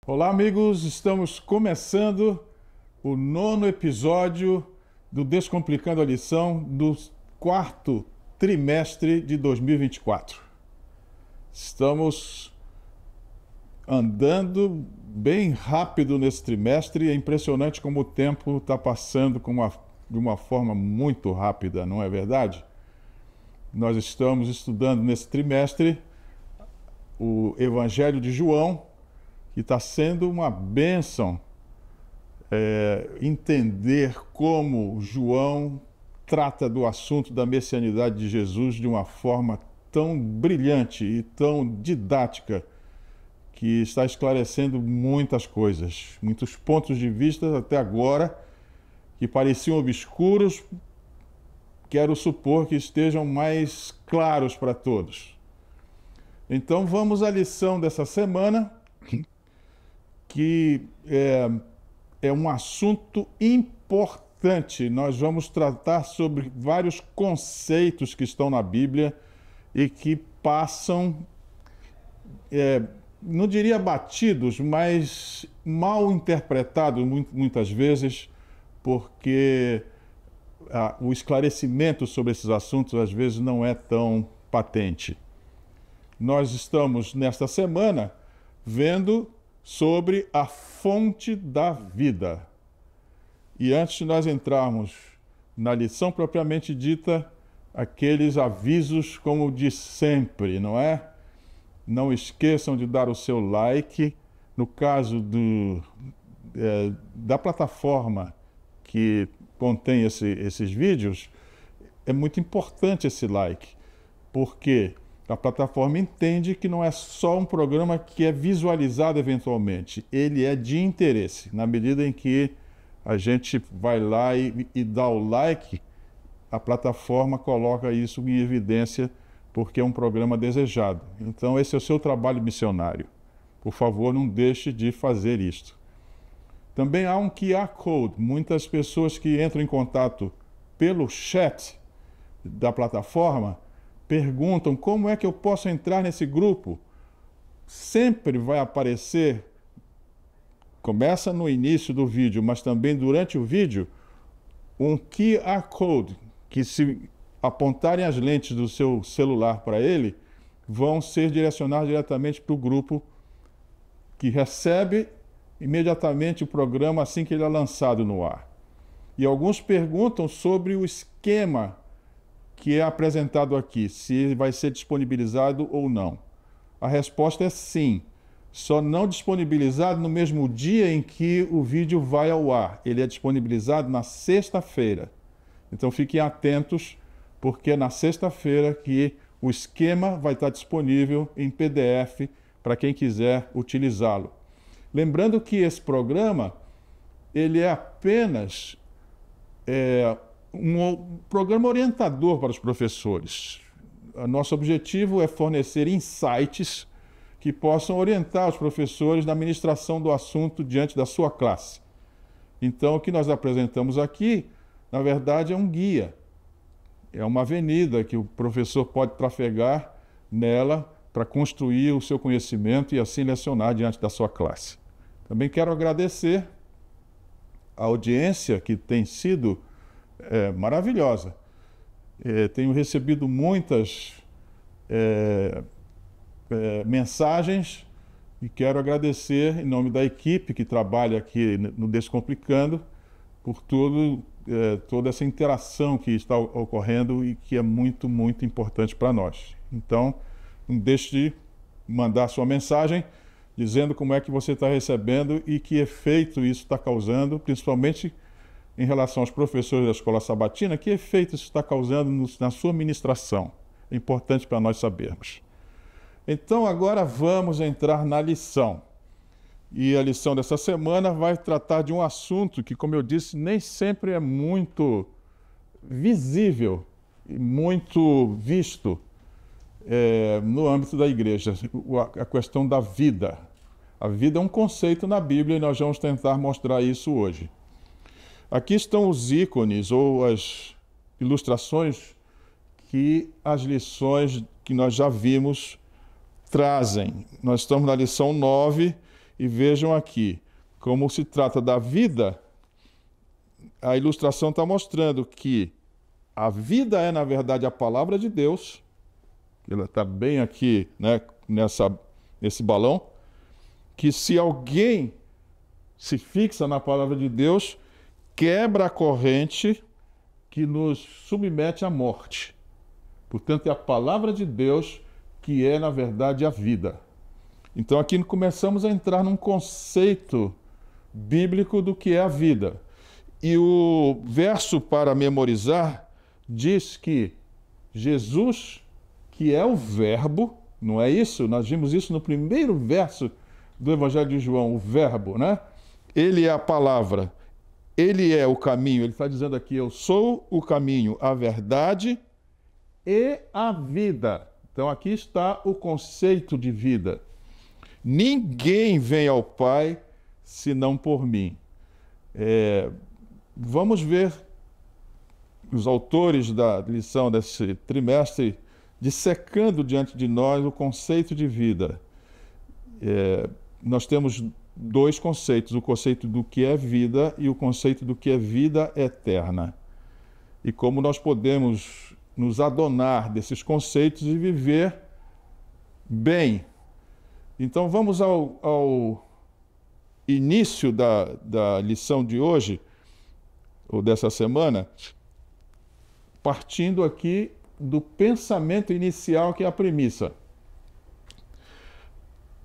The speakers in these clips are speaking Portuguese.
Olá, amigos! Estamos começando o 9º episódio do Descomplicando a Lição do 4º trimestre de 2024. Estamos andando bem rápido nesse trimestre. É impressionante como o tempo está passando de uma forma muito rápida, não é verdade? Nós estamos estudando nesse trimestre o Evangelho de João, que está sendo uma bênção entender como João trata do assunto da messianidade de Jesus de uma forma tão brilhante e tão didática, que está esclarecendo muitas coisas, muitos pontos de vista até agora que pareciam obscuros, quero supor que estejam mais claros para todos. Então vamos à lição dessa semana, que é um assunto importante. Nós vamos tratar sobre vários conceitos que estão na Bíblia e que passam, não diria batidos, mas mal interpretados muitas vezes, porque o esclarecimento sobre esses assuntos às vezes não é tão patente. Nós estamos, nesta semana, vendo sobre a fonte da vida. E antes de nós entrarmos na lição propriamente dita, aqueles avisos como de sempre, não é? Não esqueçam de dar o seu like. No caso da plataforma que contém esses vídeos, é muito importante esse like, porque a plataforma entende que não é só um programa que é visualizado eventualmente, ele é de interesse. Na medida em que a gente vai lá e dá o like, a plataforma coloca isso em evidência porque é um programa desejado. Então esse é o seu trabalho missionário. Por favor, não deixe de fazer isto. Também há um QR Code. Muitas pessoas que entram em contato pelo chat da plataforma perguntam como é que eu posso entrar nesse grupo. Sempre vai aparecer, começa no início do vídeo, mas também durante o vídeo, um QR Code, que se apontarem as lentes do seu celular para ele, vão ser direcionados diretamente para o grupo, que recebe imediatamente o programa assim que ele é lançado no ar. E alguns perguntam sobre o esquema que é apresentado aqui, se vai ser disponibilizado ou não. A resposta é sim, só não disponibilizado no mesmo dia em que o vídeo vai ao ar. Ele é disponibilizado na sexta-feira. Então fiquem atentos, porque é na sexta-feira que o esquema vai estar disponível em PDF para quem quiser utilizá-lo. Lembrando que esse programa, ele é apenas um programa orientador para os professores. Nosso objetivo é fornecer insights que possam orientar os professores na ministração do assunto diante da sua classe. Então, o que nós apresentamos aqui, na verdade, é um guia. É uma avenida que o professor pode trafegar nela para construir o seu conhecimento e assim lecionar diante da sua classe. Também quero agradecer a audiência, que tem sido maravilhosa. Tenho recebido muitas mensagens e quero agradecer em nome da equipe que trabalha aqui no Descomplicando por toda essa interação que está ocorrendo e que é muito, muito importante para nós. Então, não deixe de mandar sua mensagem dizendo como é que você está recebendo e que efeito isso está causando, principalmente em relação aos professores da Escola Sabatina, que efeito isso está causando na sua ministração. É importante para nós sabermos. Então, agora vamos entrar na lição. E a lição dessa semana vai tratar de um assunto que, como eu disse, nem sempre é muito visível e muito visto no âmbito da igreja, a questão da vida. A vida é um conceito na Bíblia e nós vamos tentar mostrar isso hoje. Aqui estão os ícones ou as ilustrações que as lições que nós já vimos trazem. Nós estamos na lição 9 E vejam aqui, como se trata da vida, a ilustração está mostrando que a vida é, na verdade, a palavra de Deus. Ela está bem aqui, né, nesse balão. Que se alguém se fixa na palavra de Deus, quebra a corrente que nos submete à morte. Portanto, é a palavra de Deus que é, na verdade, a vida. Então, aqui começamos a entrar num conceito bíblico do que é a vida. E o verso para memorizar diz que Jesus, que é o Verbo, não é isso? Nós vimos isso no primeiro verso do Evangelho de João, o Verbo, né? Ele é a palavra, ele é o caminho. Ele está dizendo aqui, eu sou o caminho, a verdade e a vida. Então aqui está o conceito de vida. Ninguém vem ao Pai senão por mim. Vamos ver os autores da lição desse trimestre dissecando diante de nós o conceito de vida. Nós temos dois conceitos, o conceito do que é vida e o conceito do que é vida eterna. E como nós podemos nos adonar desses conceitos e viver bem. Então vamos ao início da lição de hoje, ou dessa semana, partindo aqui do pensamento inicial, que é a premissa.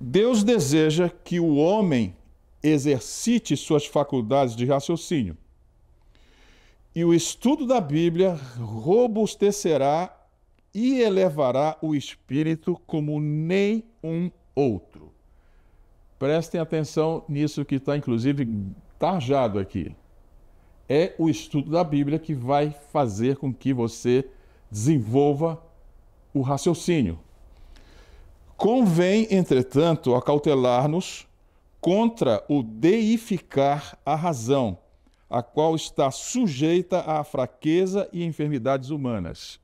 Deus deseja que o homem exercite suas faculdades de raciocínio. E o estudo da Bíblia robustecerá e elevará o espírito como nenhum outro. Prestem atenção nisso que está, inclusive, tarjado aqui. É o estudo da Bíblia que vai fazer com que você desenvolva o raciocínio. Convém, entretanto, acautelar-nos contra o deificar a razão, a qual está sujeita à fraqueza e enfermidades humanas.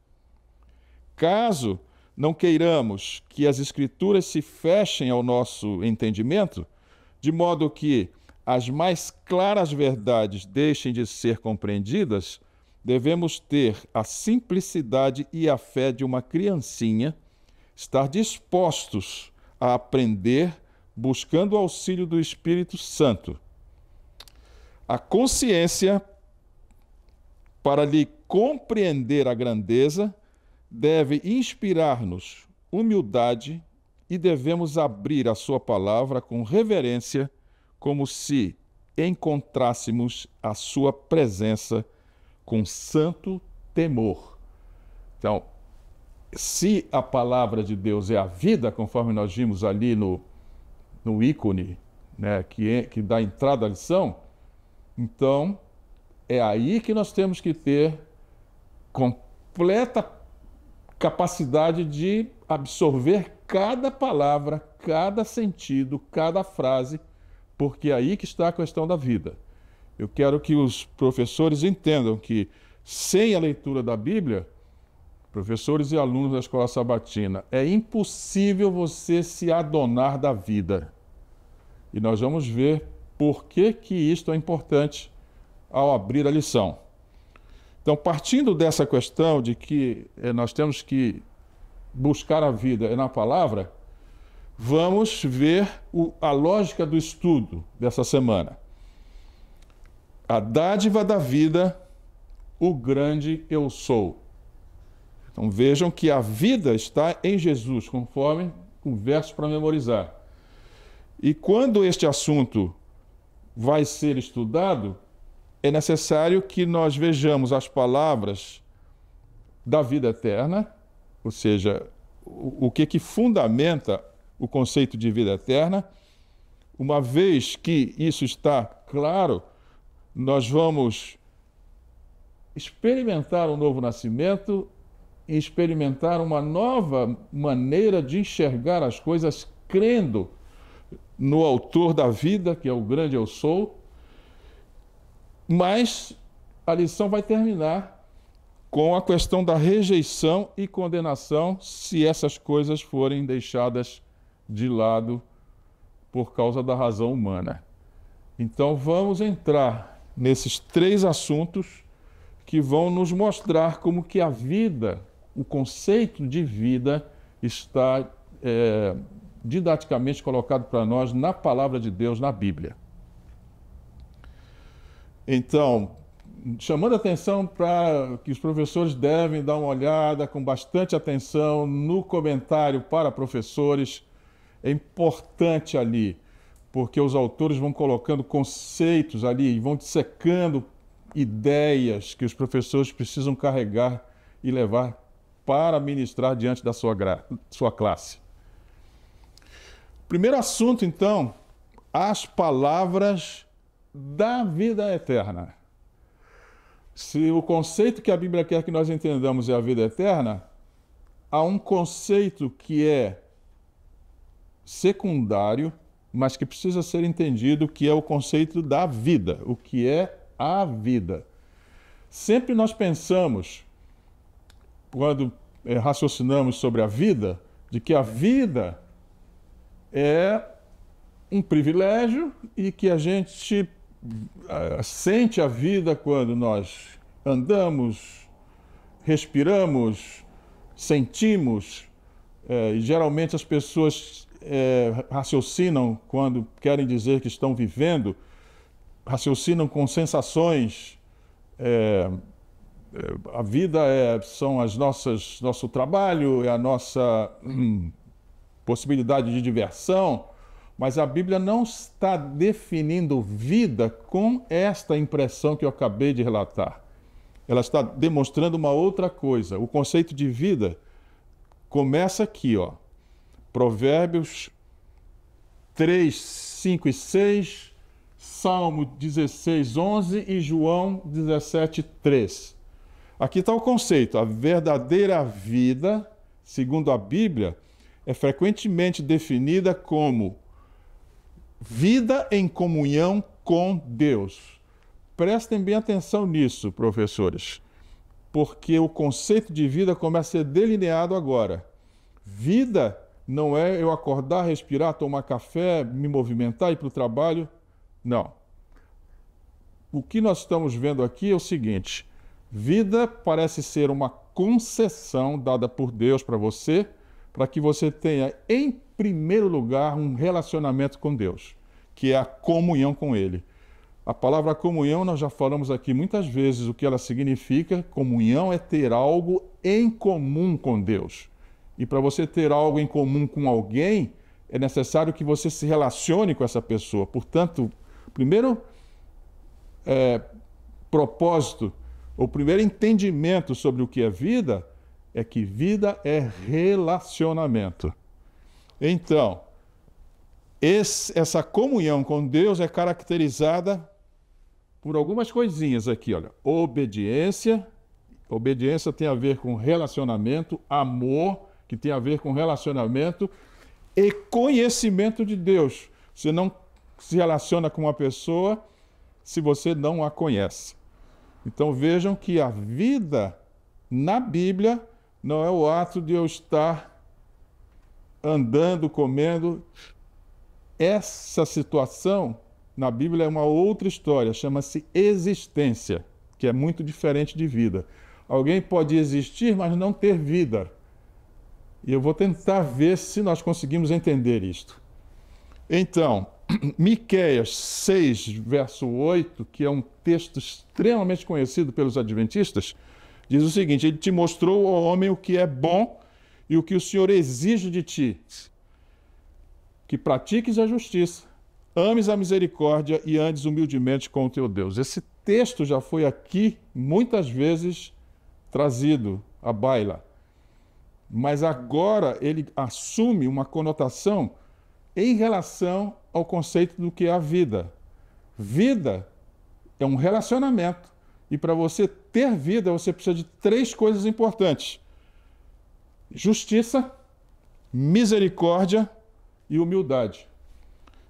Caso não queiramos que as Escrituras se fechem ao nosso entendimento, de modo que as mais claras verdades deixem de ser compreendidas, devemos ter a simplicidade e a fé de uma criancinha, estar dispostos a aprender, buscando o auxílio do Espírito Santo. A consciência, para lhe compreender a grandeza, deve inspirar-nos humildade e devemos abrir a sua palavra com reverência, como se encontrássemos a sua presença com santo temor. Então, se a palavra de Deus é a vida, conforme nós vimos ali no ícone, né, que dá entrada à lição, então é aí que nós temos que ter completa capacidade de absorver cada palavra, cada sentido, cada frase, porque é aí que está a questão da vida. Eu quero que os professores entendam que, sem a leitura da Bíblia, professores e alunos da Escola Sabatina, é impossível você se adonar da vida. E nós vamos ver por que isto é importante ao abrir a lição. Então, partindo dessa questão de que nós temos que buscar a vida na palavra, vamos ver a lógica do estudo dessa semana. A dádiva da vida, o grande eu sou. Então vejam que a vida está em Jesus, conforme o verso para memorizar. E quando este assunto vai ser estudado, é necessário que nós vejamos as palavras da vida eterna, ou seja, o que fundamenta o conceito de vida eterna. Uma vez que isso está claro, nós vamos experimentar um novo nascimento e experimentar uma nova maneira de enxergar as coisas, crendo no autor da vida, que é o grande eu sou. Mas a lição vai terminar com a questão da rejeição e condenação, se essas coisas forem deixadas de lado por causa da razão humana. Então vamos entrar nesses 3 assuntos que vão nos mostrar como que a vida, o conceito de vida, está didaticamente colocado para nós na palavra de Deus, na Bíblia. Então, chamando a atenção para que os professores devem dar uma olhada com bastante atenção no comentário para professores. É importante ali, porque os autores vão colocando conceitos ali e vão dissecando ideias que os professores precisam carregar e levar para ministrar diante da sua classe. Primeiro assunto, então, as palavras da vida eterna. Se o conceito que a Bíblia quer que nós entendamos é a vida eterna, há um conceito que é secundário, mas que precisa ser entendido, que é o conceito da vida. O que é a vida? Sempre nós pensamos, quando raciocinamos sobre a vida, de que a vida é um privilégio e que a gente sente a vida quando nós andamos, respiramos, sentimos. E geralmente as pessoas raciocinam quando querem dizer que estão vivendo, raciocinam com sensações. A vida são nosso trabalho, é a nossa possibilidade de diversão, mas a Bíblia não está definindo vida com esta impressão que eu acabei de relatar. Ela está demonstrando uma outra coisa. O conceito de vida começa aqui, ó. Provérbios 3, 5 e 6, Salmo 16, 11 e João 17, 3. Aqui está o conceito. A verdadeira vida, segundo a Bíblia, é frequentemente definida como vida em comunhão com Deus. Prestem bem atenção nisso, professores, porque o conceito de vida começa a ser delineado agora. Vida não é eu acordar, respirar, tomar café, me movimentar, ir para o trabalho. Não. O que nós estamos vendo aqui é o seguinte: vida parece ser uma concessão dada por Deus para você, para que você tenha, em primeiro lugar, um relacionamento com Deus, que é a comunhão com Ele. A palavra comunhão, nós já falamos aqui muitas vezes o que ela significa. Comunhão é ter algo em comum com Deus. E para você ter algo em comum com alguém, é necessário que você se relacione com essa pessoa. Portanto, o primeiro propósito, o primeiro entendimento sobre o que é vida, é que vida é relacionamento. Então, essa comunhão com Deus é caracterizada por algumas coisinhas aqui, olha. Obediência. Obediência tem a ver com relacionamento. Amor, que tem a ver com relacionamento. E conhecimento de Deus. Você não se relaciona com uma pessoa se você não a conhece. Então vejam que a vida na Bíblia não é o ato de eu estar andando, comendo. Essa situação na Bíblia é uma outra história, chama-se existência, que é muito diferente de vida. Alguém pode existir, mas não ter vida. E eu vou tentar ver se nós conseguimos entender isto. Então, Miqueias 6, verso 8, que é um texto extremamente conhecido pelos adventistas, diz o seguinte: Ele te mostrou, ó homem, o que é bom e o que o Senhor exige de ti, que pratiques a justiça, ames a misericórdia e andes humildemente com o teu Deus. Esse texto já foi aqui muitas vezes trazido à baila, mas agora ele assume uma conotação em relação ao conceito do que é a vida. Vida é um relacionamento, e para você ter vida, você precisa de 3 coisas importantes: justiça, misericórdia e humildade.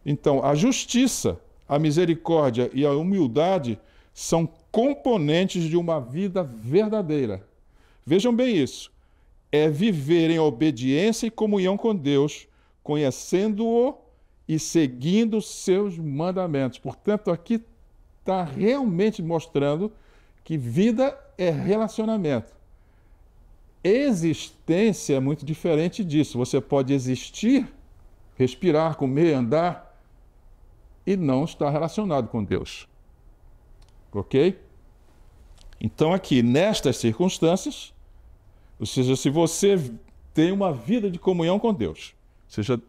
Então, a justiça, a misericórdia e a humildade são componentes de uma vida verdadeira. Vejam bem isso. É viver em obediência e comunhão com Deus, conhecendo-o e seguindo seus mandamentos. Portanto, aqui está realmente mostrando que vida é relacionamento. Existência é muito diferente disso. Você pode existir, respirar, comer, andar e não estar relacionado com Deus. Ok? Então, aqui, nestas circunstâncias, ou seja, se você tem uma vida de comunhão com Deus, ou seja,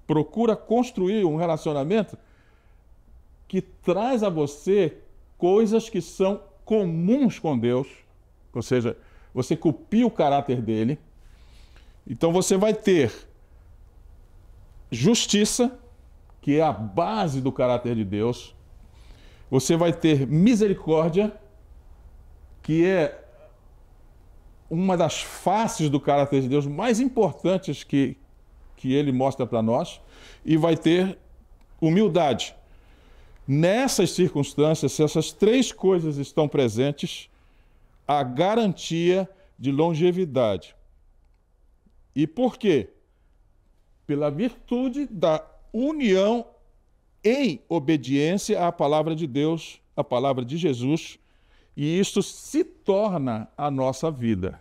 procura construir um relacionamento que traz a você coisas que são comuns com Deus, ou seja, você copia o caráter dele. Então você vai ter justiça, que é a base do caráter de Deus. Você vai ter misericórdia, que é uma das faces do caráter de Deus mais importantes que ele mostra para nós, e vai ter humildade. Nessas circunstâncias, se essas três coisas estão presentes, a garantia de longevidade. E por quê? Pela virtude da união em obediência à palavra de Deus, à palavra de Jesus, e isto se torna a nossa vida.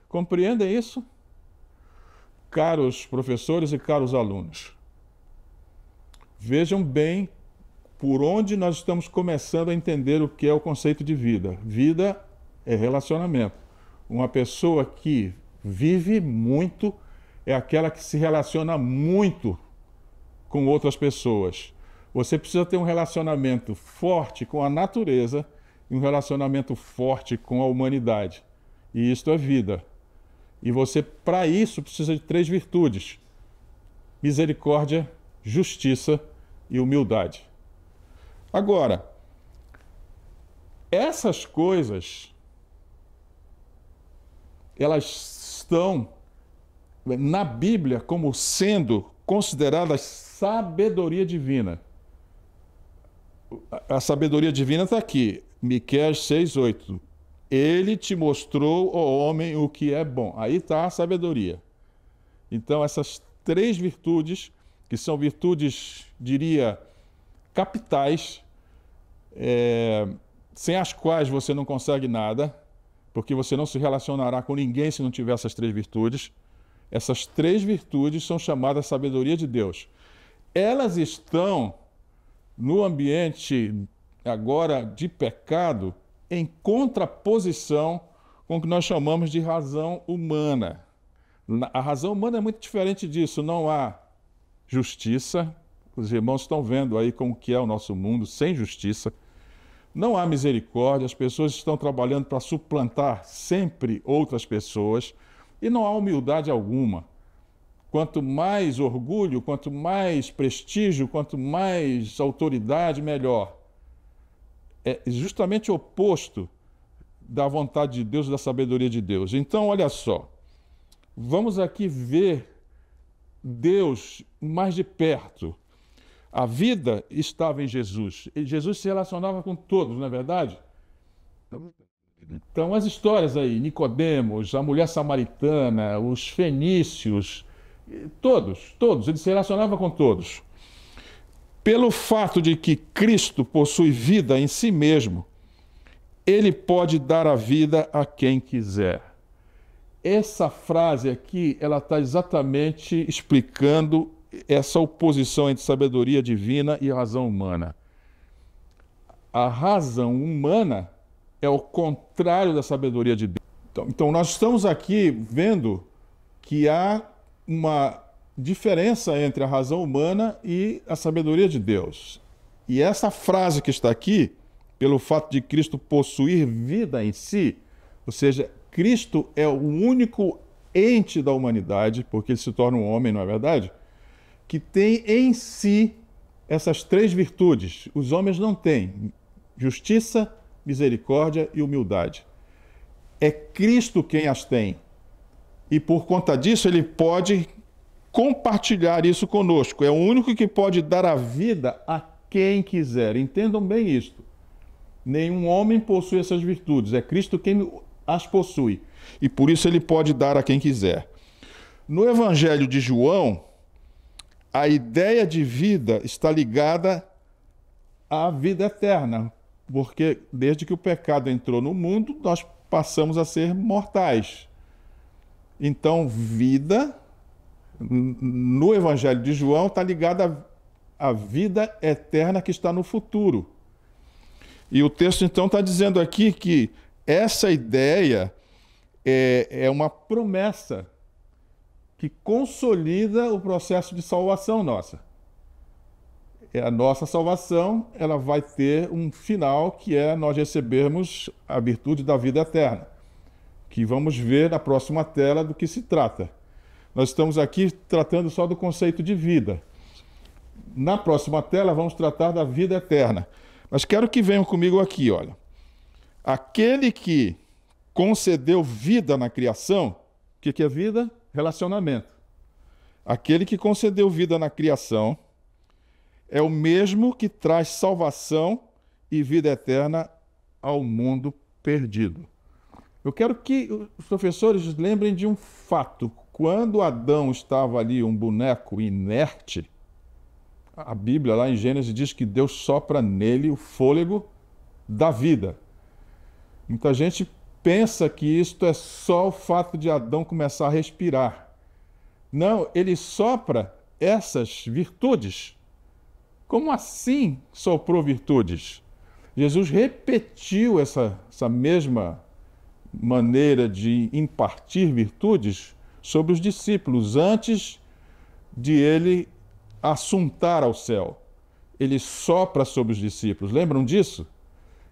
Compreendem isso? Caros professores e caros alunos, vejam bem por onde nós estamos começando a entender o que é o conceito de vida. Vida é relacionamento. Uma pessoa que vive muito é aquela que se relaciona muito com outras pessoas. Você precisa ter um relacionamento forte com a natureza e um relacionamento forte com a humanidade. E isto é vida. E você, para isso, precisa de três virtudes: misericórdia, justiça e humildade. Agora, essas coisas, elas estão na Bíblia como sendo consideradas sabedoria divina. A sabedoria divina está aqui, Miqueias 6:8. Ele te mostrou, ó homem, o que é bom. Aí está a sabedoria. Então, essas três virtudes, que são virtudes, diria, capitais, sem as quais você não consegue nada, porque você não se relacionará com ninguém se não tiver essas três virtudes. Essas três virtudes são chamadas sabedoria de Deus. Elas estão no ambiente agora de pecado em contraposição com o que nós chamamos de razão humana. A razão humana é muito diferente disso. Não há justiça. Os irmãos estão vendo aí como que é o nosso mundo sem justiça. Não há misericórdia. As pessoas estão trabalhando para suplantar sempre outras pessoas. E não há humildade alguma. Quanto mais orgulho, quanto mais prestígio, quanto mais autoridade, melhor. É justamente o oposto da vontade de Deus, da sabedoria de Deus. Então, olha só, vamos aqui ver Deus mais de perto. A vida estava em Jesus. E Jesus se relacionava com todos, não é verdade? Então, as histórias aí, Nicodemos, a mulher samaritana, os fenícios, todos, ele se relacionava com todos. Pelo fato de que Cristo possui vida em si mesmo, ele pode dar a vida a quem quiser. Essa frase aqui, ela está exatamente explicando essa oposição entre sabedoria divina e razão humana. A razão humana é o contrário da sabedoria de Deus. Então nós estamos aqui vendo que há uma diferença entre a razão humana e a sabedoria de Deus. E essa frase que está aqui, pelo fato de Cristo possuir vida em si, ou seja, Cristo é o único ente da humanidade, porque ele se torna um homem, não é verdade? Que tem em si essas três virtudes. Os homens não têm: justiça, misericórdia e humildade. É Cristo quem as tem. E por conta disso ele pode compartilhar isso conosco. É o único que pode dar a vida a quem quiser. Entendam bem isto. Nenhum homem possui essas virtudes. É Cristo quem as possui. E por isso ele pode dar a quem quiser. No Evangelho de João, a ideia de vida está ligada à vida eterna, porque desde que o pecado entrou no mundo, nós passamos a ser mortais. Então, vida, no Evangelho de João, está ligada à vida eterna que está no futuro. E o texto, então, está dizendo aqui que essa ideia é uma promessa que consolida o processo de salvação nossa. A nossa salvação, ela vai ter um final, que é nós recebermos a virtude da vida eterna, que vamos ver na próxima tela do que se trata. Nós estamos aqui tratando só do conceito de vida. Na próxima tela vamos tratar da vida eterna. Mas quero que venham comigo aqui, olha. Aquele que concedeu vida na criação, o que é vida? Relacionamento. Aquele que concedeu vida na criação é o mesmo que traz salvação e vida eterna ao mundo perdido. Eu quero que os professores lembrem de um fato. Quando Adão estava ali, um boneco inerte, a Bíblia lá em Gênesis diz que Deus sopra nele o fôlego da vida. Muita gente pensa que isto é só o fato de Adão começar a respirar. Não, ele sopra essas virtudes. Como assim soprou virtudes? Jesus repetiu essa mesma maneira de impartir virtudes sobre os discípulos antes de ele assuntar ao céu. Ele sopra sobre os discípulos, lembram disso?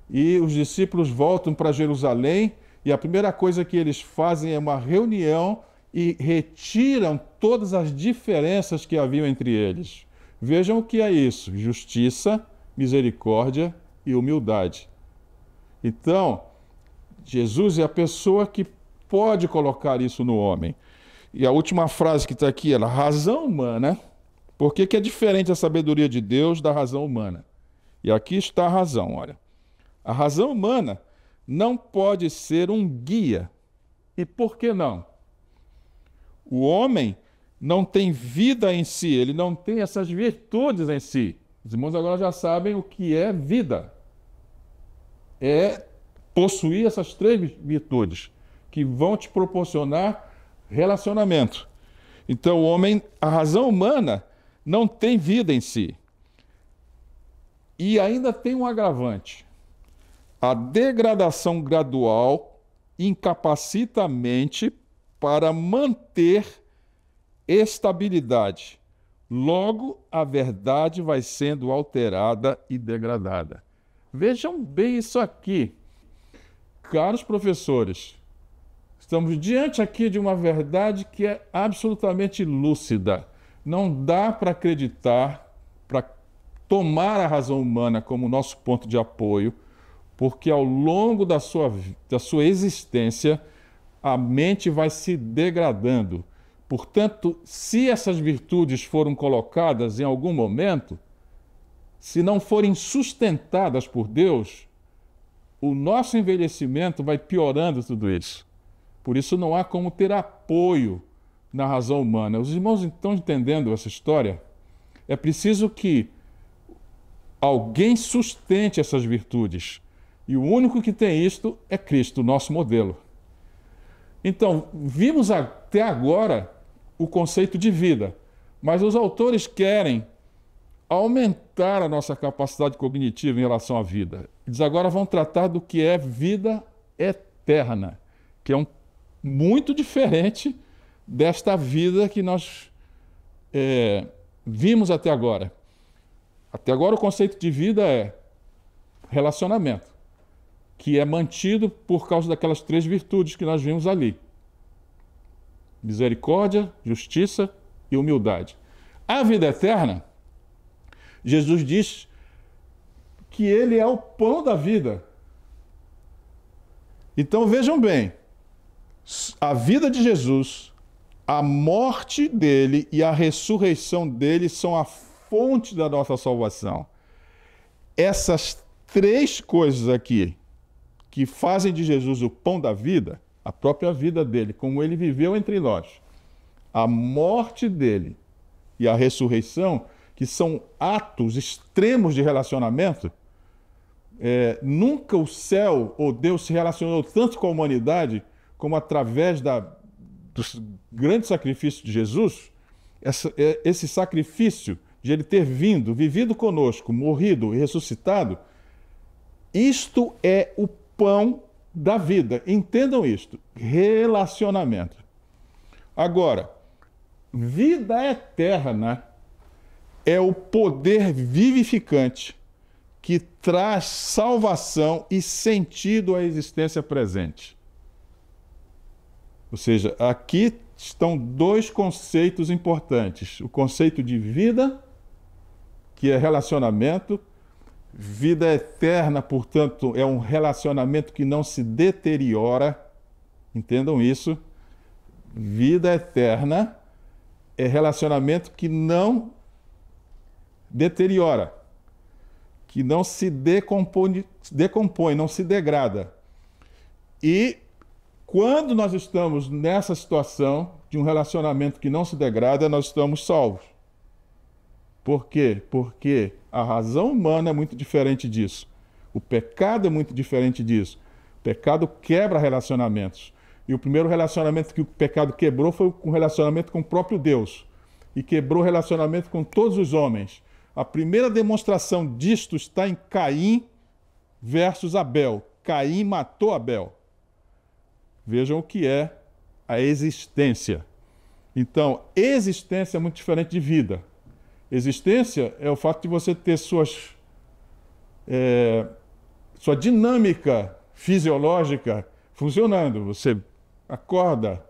E os discípulos voltam para Jerusalém e a primeira coisa que eles fazem é uma reunião e retiram todas as diferenças que haviam entre eles. Vejam o que é isso: justiça, misericórdia e humildade. Então, Jesus é a pessoa que pode colocar isso no homem. E a última frase que está aqui é a razão humana. Por que é diferente a sabedoria de Deus da razão humana? E aqui está a razão, olha. A razão humana não pode ser um guia. E por que não? O homem não tem vida em si, ele não tem essas virtudes em si. Os irmãos agora já sabem o que é vida. É possuir essas três virtudes que vão te proporcionar relacionamento. Então, o homem, a razão humana, não tem vida em si. E ainda tem um agravante. A degradação gradual incapacita a mente para manter estabilidade. Logo, a verdade vai sendo alterada e degradada. Vejam bem isso aqui. Caros professores, estamos diante aqui de uma verdade que é absolutamente lúcida. Não dá para acreditar, para tomar a razão humana como nosso ponto de apoio, porque ao longo da sua existência, a mente vai se degradando. Portanto, se essas virtudes foram colocadas em algum momento, se não forem sustentadas por Deus, o nosso envelhecimento vai piorando tudo isso. Por isso não há como ter apoio na razão humana. Os irmãos estão entendendo essa história? É preciso que alguém sustente essas virtudes. E o único que tem isto é Cristo, nosso modelo. Então, vimos até agora o conceito de vida, mas os autores querem aumentar a nossa capacidade cognitiva em relação à vida. Eles agora vão tratar do que é vida eterna, que é muito diferente desta vida que nós vimos até agora. Até agora o conceito de vida é relacionamento, que é mantido por causa daquelas três virtudes que nós vimos ali: misericórdia, justiça e humildade. A vida eterna, Jesus diz que ele é o pão da vida. Então vejam bem, a vida de Jesus, a morte dele e a ressurreição dele são a fonte da nossa salvação. Essas três coisas aqui, que fazem de Jesus o pão da vida, a própria vida dele, como ele viveu entre nós, a morte dele e a ressurreição, que são atos extremos de relacionamento, nunca o céu ou Deus se relacionou tanto com a humanidade como através dos grandes sacrifícios de Jesus. Esse sacrifício de ele ter vindo, vivido conosco, morrido e ressuscitado, isto é o pão da vida. Entendam isto: relacionamento. Agora, vida eterna é o poder vivificante que traz salvação e sentido à existência presente. Ou seja, aqui estão dois conceitos importantes: o conceito de vida, que é relacionamento. Vida eterna, portanto, é um relacionamento que não se deteriora. Entendam isso. Vida eterna é relacionamento que não deteriora, que não se decompõe, não se degrada. E quando nós estamos nessa situação de um relacionamento que não se degrada, nós estamos salvos. Por quê? Porque a razão humana é muito diferente disso. O pecado é muito diferente disso. O pecado quebra relacionamentos. E o primeiro relacionamento que o pecado quebrou foi o relacionamento com o próprio Deus. E quebrou o relacionamento com todos os homens. A primeira demonstração disto está em Caim versus Abel. Caim matou Abel. Vejam o que é a existência. Então, existência é muito diferente de vida. Existência é o fato de você ter sua dinâmica fisiológica funcionando. Você acorda,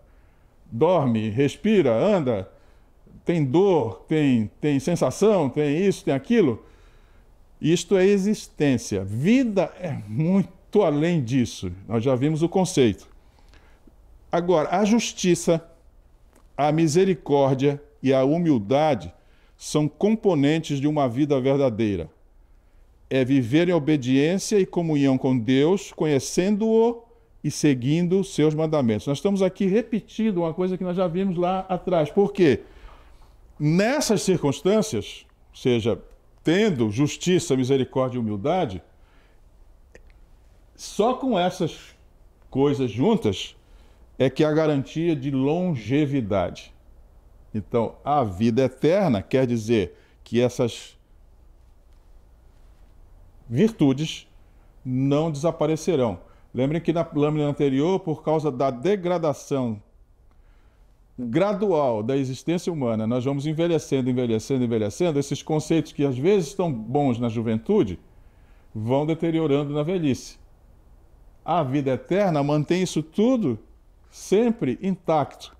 dorme, respira, anda, tem dor, tem sensação, tem isso, tem aquilo. Isto é existência. Vida é muito além disso. Nós já vimos o conceito. Agora, a justiça, a misericórdia e a humildade são componentes de uma vida verdadeira. É viver em obediência e comunhão com Deus, conhecendo-o e seguindo os seus mandamentos. Nós estamos aqui repetindo uma coisa que nós já vimos lá atrás. Por quê? Nessas circunstâncias, ou seja, tendo justiça, misericórdia e humildade, só com essas coisas juntas é que há garantia de longevidade. Então, a vida eterna quer dizer que essas virtudes não desaparecerão. Lembrem que na lâmina anterior, por causa da degradação gradual da existência humana, nós vamos envelhecendo, esses conceitos que às vezes estão bons na juventude, vão deteriorando na velhice. A vida eterna mantém isso tudo sempre intacto.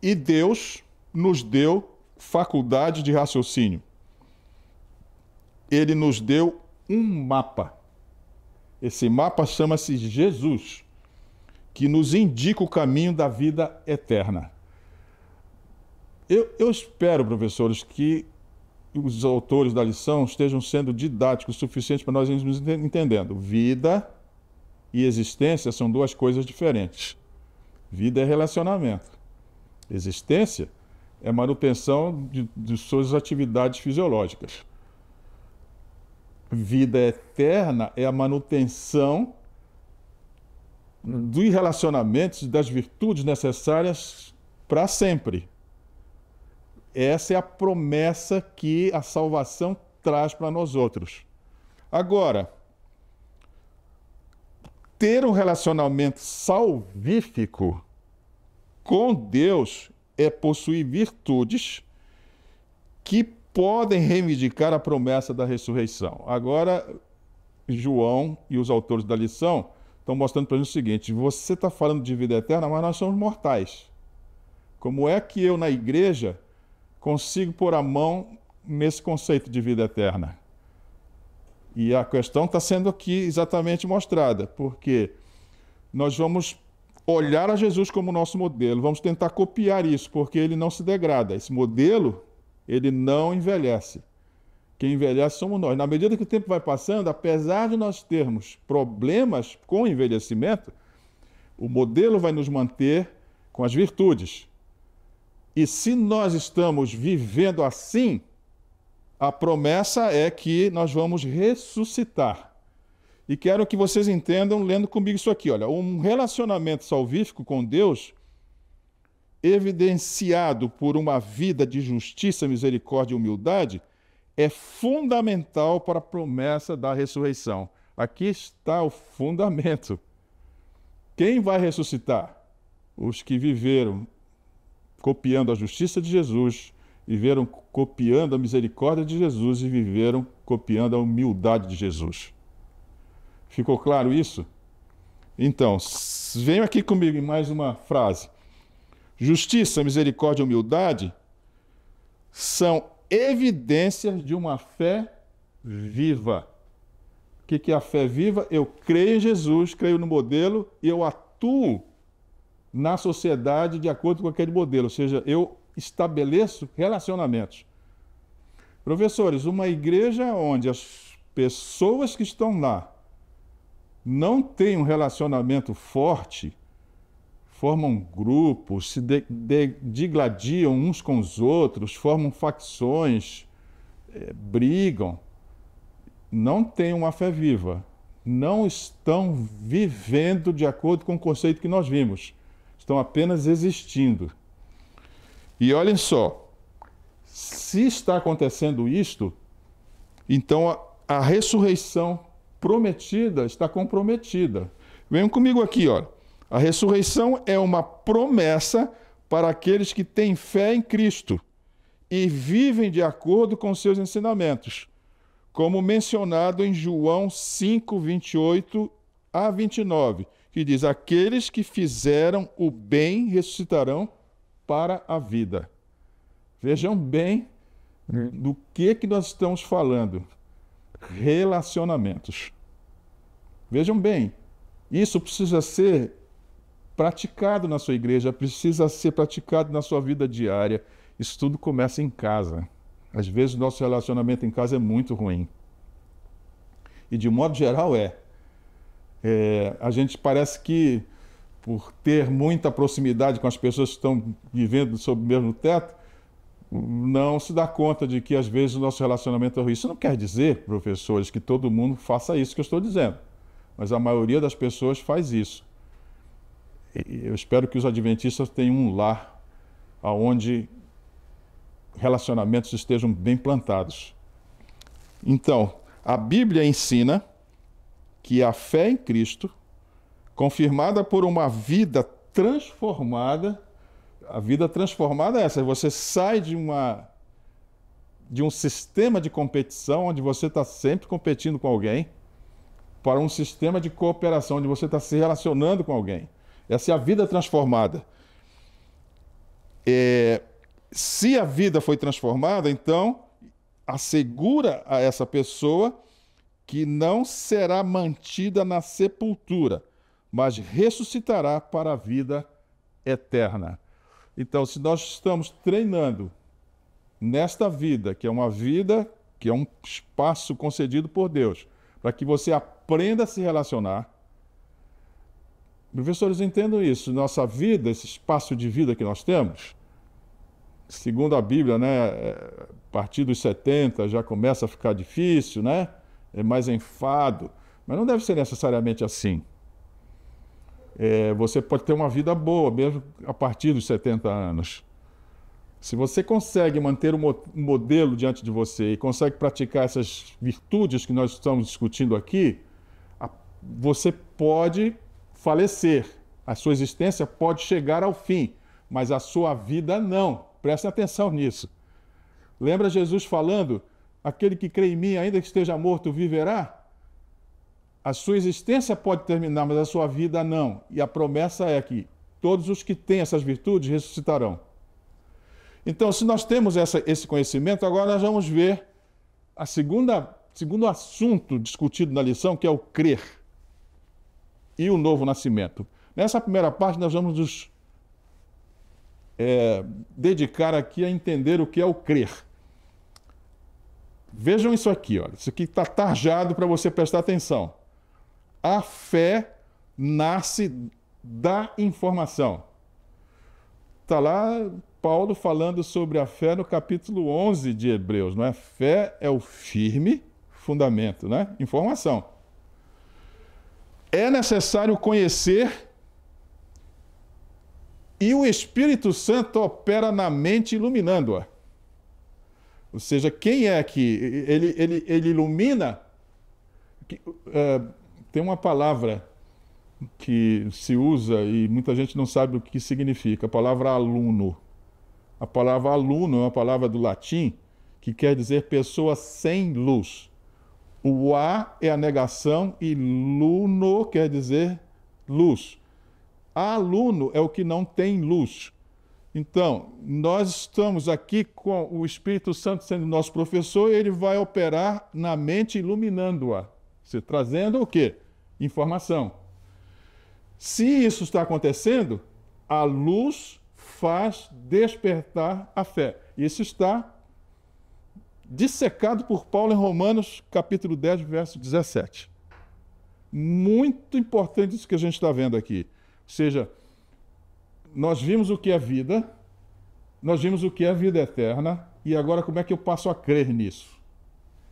E Deus nos deu faculdade de raciocínio. Ele nos deu um mapa. Esse mapa chama-se Jesus, que nos indica o caminho da vida eterna. Eu espero, professores, que os autores da lição estejam sendo didáticos o suficiente para nós irmos entendendo. Vida e existência são duas coisas diferentes. Vida é relacionamento. Existência é manutenção de suas atividades fisiológicas. Vida eterna é a manutenção dos relacionamentos e das virtudes necessárias para sempre. Essa é a promessa que a salvação traz para nós outros. Agora, ter um relacionamento salvífico com Deus é possuir virtudes que podem reivindicar a promessa da ressurreição. Agora, João e os autores da lição estão mostrando para a gente o seguinte: você está falando de vida eterna, mas nós somos mortais. Como é que eu, na igreja, consigo pôr a mão nesse conceito de vida eterna? E a questão está sendo aqui exatamente mostrada, porque nós vamos olhar a Jesus como nosso modelo, vamos tentar copiar isso, porque ele não se degrada. Esse modelo, ele não envelhece. Quem envelhece somos nós. Na medida que o tempo vai passando, apesar de nós termos problemas com o envelhecimento, o modelo vai nos manter com as virtudes. E se nós estamos vivendo assim, a promessa é que nós vamos ressuscitar. E quero que vocês entendam lendo comigo isso aqui. Olha, um relacionamento salvífico com Deus, evidenciado por uma vida de justiça, misericórdia e humildade, é fundamental para a promessa da ressurreição. Aqui está o fundamento. Quem vai ressuscitar? Os que viveram copiando a justiça de Jesus, viveram copiando a misericórdia de Jesus e viveram copiando a humildade de Jesus. Ficou claro isso? Então, venham aqui comigo em mais uma frase. Justiça, misericórdia e humildade são evidências de uma fé viva. O que é a fé viva? Eu creio em Jesus, creio no modelo e eu atuo na sociedade de acordo com aquele modelo, ou seja, eu estabeleço relacionamentos. Professores, uma igreja onde as pessoas que estão lá não têm um relacionamento forte, formam grupos, se digladiam uns com os outros, formam facções, brigam, não têm uma fé viva, não estão vivendo de acordo com o conceito que nós vimos, estão apenas existindo. E olhem só, se está acontecendo isto, então a ressurreição prometida está comprometida. Venham comigo aqui, olha. A ressurreição é uma promessa para aqueles que têm fé em Cristo e vivem de acordo com seus ensinamentos, como mencionado em João 5, 28 a 29, que diz: aqueles que fizeram o bem ressuscitarão para a vida. Vejam bem do que nós estamos falando. Relacionamentos. Vejam bem, isso precisa ser praticado na sua igreja, precisa ser praticado na sua vida diária. Isso tudo começa em casa. Às vezes o nosso relacionamento em casa é muito ruim. E de modo geral a gente parece que, por ter muita proximidade com as pessoas que estão vivendo sob o mesmo teto, não se dá conta de que às vezes o nosso relacionamento é ruim. Isso não quer dizer, professores, que todo mundo faça isso que eu estou dizendo, mas a maioria das pessoas faz isso. Eu espero que os adventistas tenham um lar onde relacionamentos estejam bem plantados. Então, a Bíblia ensina que a fé em Cristo, confirmada por uma vida transformada, a vida transformada é essa: você sai de um sistema de competição, onde você está sempre competindo com alguém, para um sistema de cooperação, onde você está se relacionando com alguém. Essa é a vida transformada. Se a vida foi transformada, então assegura a essa pessoa que não será mantida na sepultura, mas ressuscitará para a vida eterna. Então, se nós estamos treinando nesta vida, que é uma vida, que é um espaço concedido por Deus, para que você aprenda a se relacionar. Professores, entendam isso. Nossa vida, esse espaço de vida que nós temos, segundo a Bíblia, a partir dos 70 já começa a ficar difícil, é mais enfado, mas não deve ser necessariamente assim. Você pode ter uma vida boa, mesmo a partir dos 70 anos. Se você consegue manter um modelo diante de você e consegue praticar essas virtudes que nós estamos discutindo aqui, você pode falecer, a sua existência pode chegar ao fim, mas a sua vida não. Prestem atenção nisso. Lembra Jesus falando: aquele que crê em mim, ainda que esteja morto, viverá? A sua existência pode terminar, mas a sua vida não. E a promessa é que todos os que têm essas virtudes ressuscitarão. Então, se nós temos esse conhecimento, agora nós vamos ver segundo assunto discutido na lição, que é o crer e o novo nascimento. Nessa primeira parte, nós vamos nos dedicar aqui a entender o que é o crer. Vejam isso aqui, olha. Isso aqui está tarjado para você prestar atenção. A fé nasce da informação. Está lá Paulo falando sobre a fé no capítulo 11 de Hebreus, não é? Fé é o firme fundamento, né? Informação. É necessário conhecer e o Espírito Santo opera na mente iluminando-a. Ou seja, quem é que ele ilumina? Tem uma palavra que se usa e muita gente não sabe o que significa, a palavra aluno. A palavra aluno é uma palavra do latim que quer dizer pessoa sem luz. O a é a negação e luno quer dizer luz. Aluno é o que não tem luz. Então, nós estamos aqui com o Espírito Santo sendo nosso professor e ele vai operar na mente iluminando-a. Você trazendo o quê? Informação. Se isso está acontecendo, a luz faz despertar a fé. Isso está dissecado por Paulo em Romanos, capítulo 10, verso 17. Muito importante isso que a gente está vendo aqui. Ou seja, nós vimos o que é vida, nós vimos o que é vida eterna, e agora como é que eu passo a crer nisso?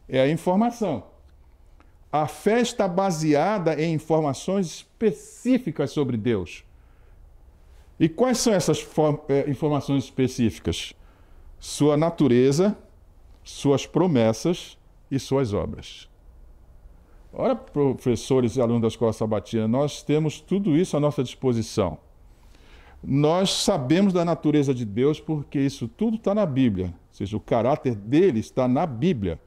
É a informação. A fé está baseada em informações específicas sobre Deus. E quais são essas informações específicas? Sua natureza, suas promessas e suas obras. Ora, professores e alunos da Escola Sabatina, nós temos tudo isso à nossa disposição. Nós sabemos da natureza de Deus porque isso tudo está na Bíblia. Ou seja, o caráter dele está na Bíblia.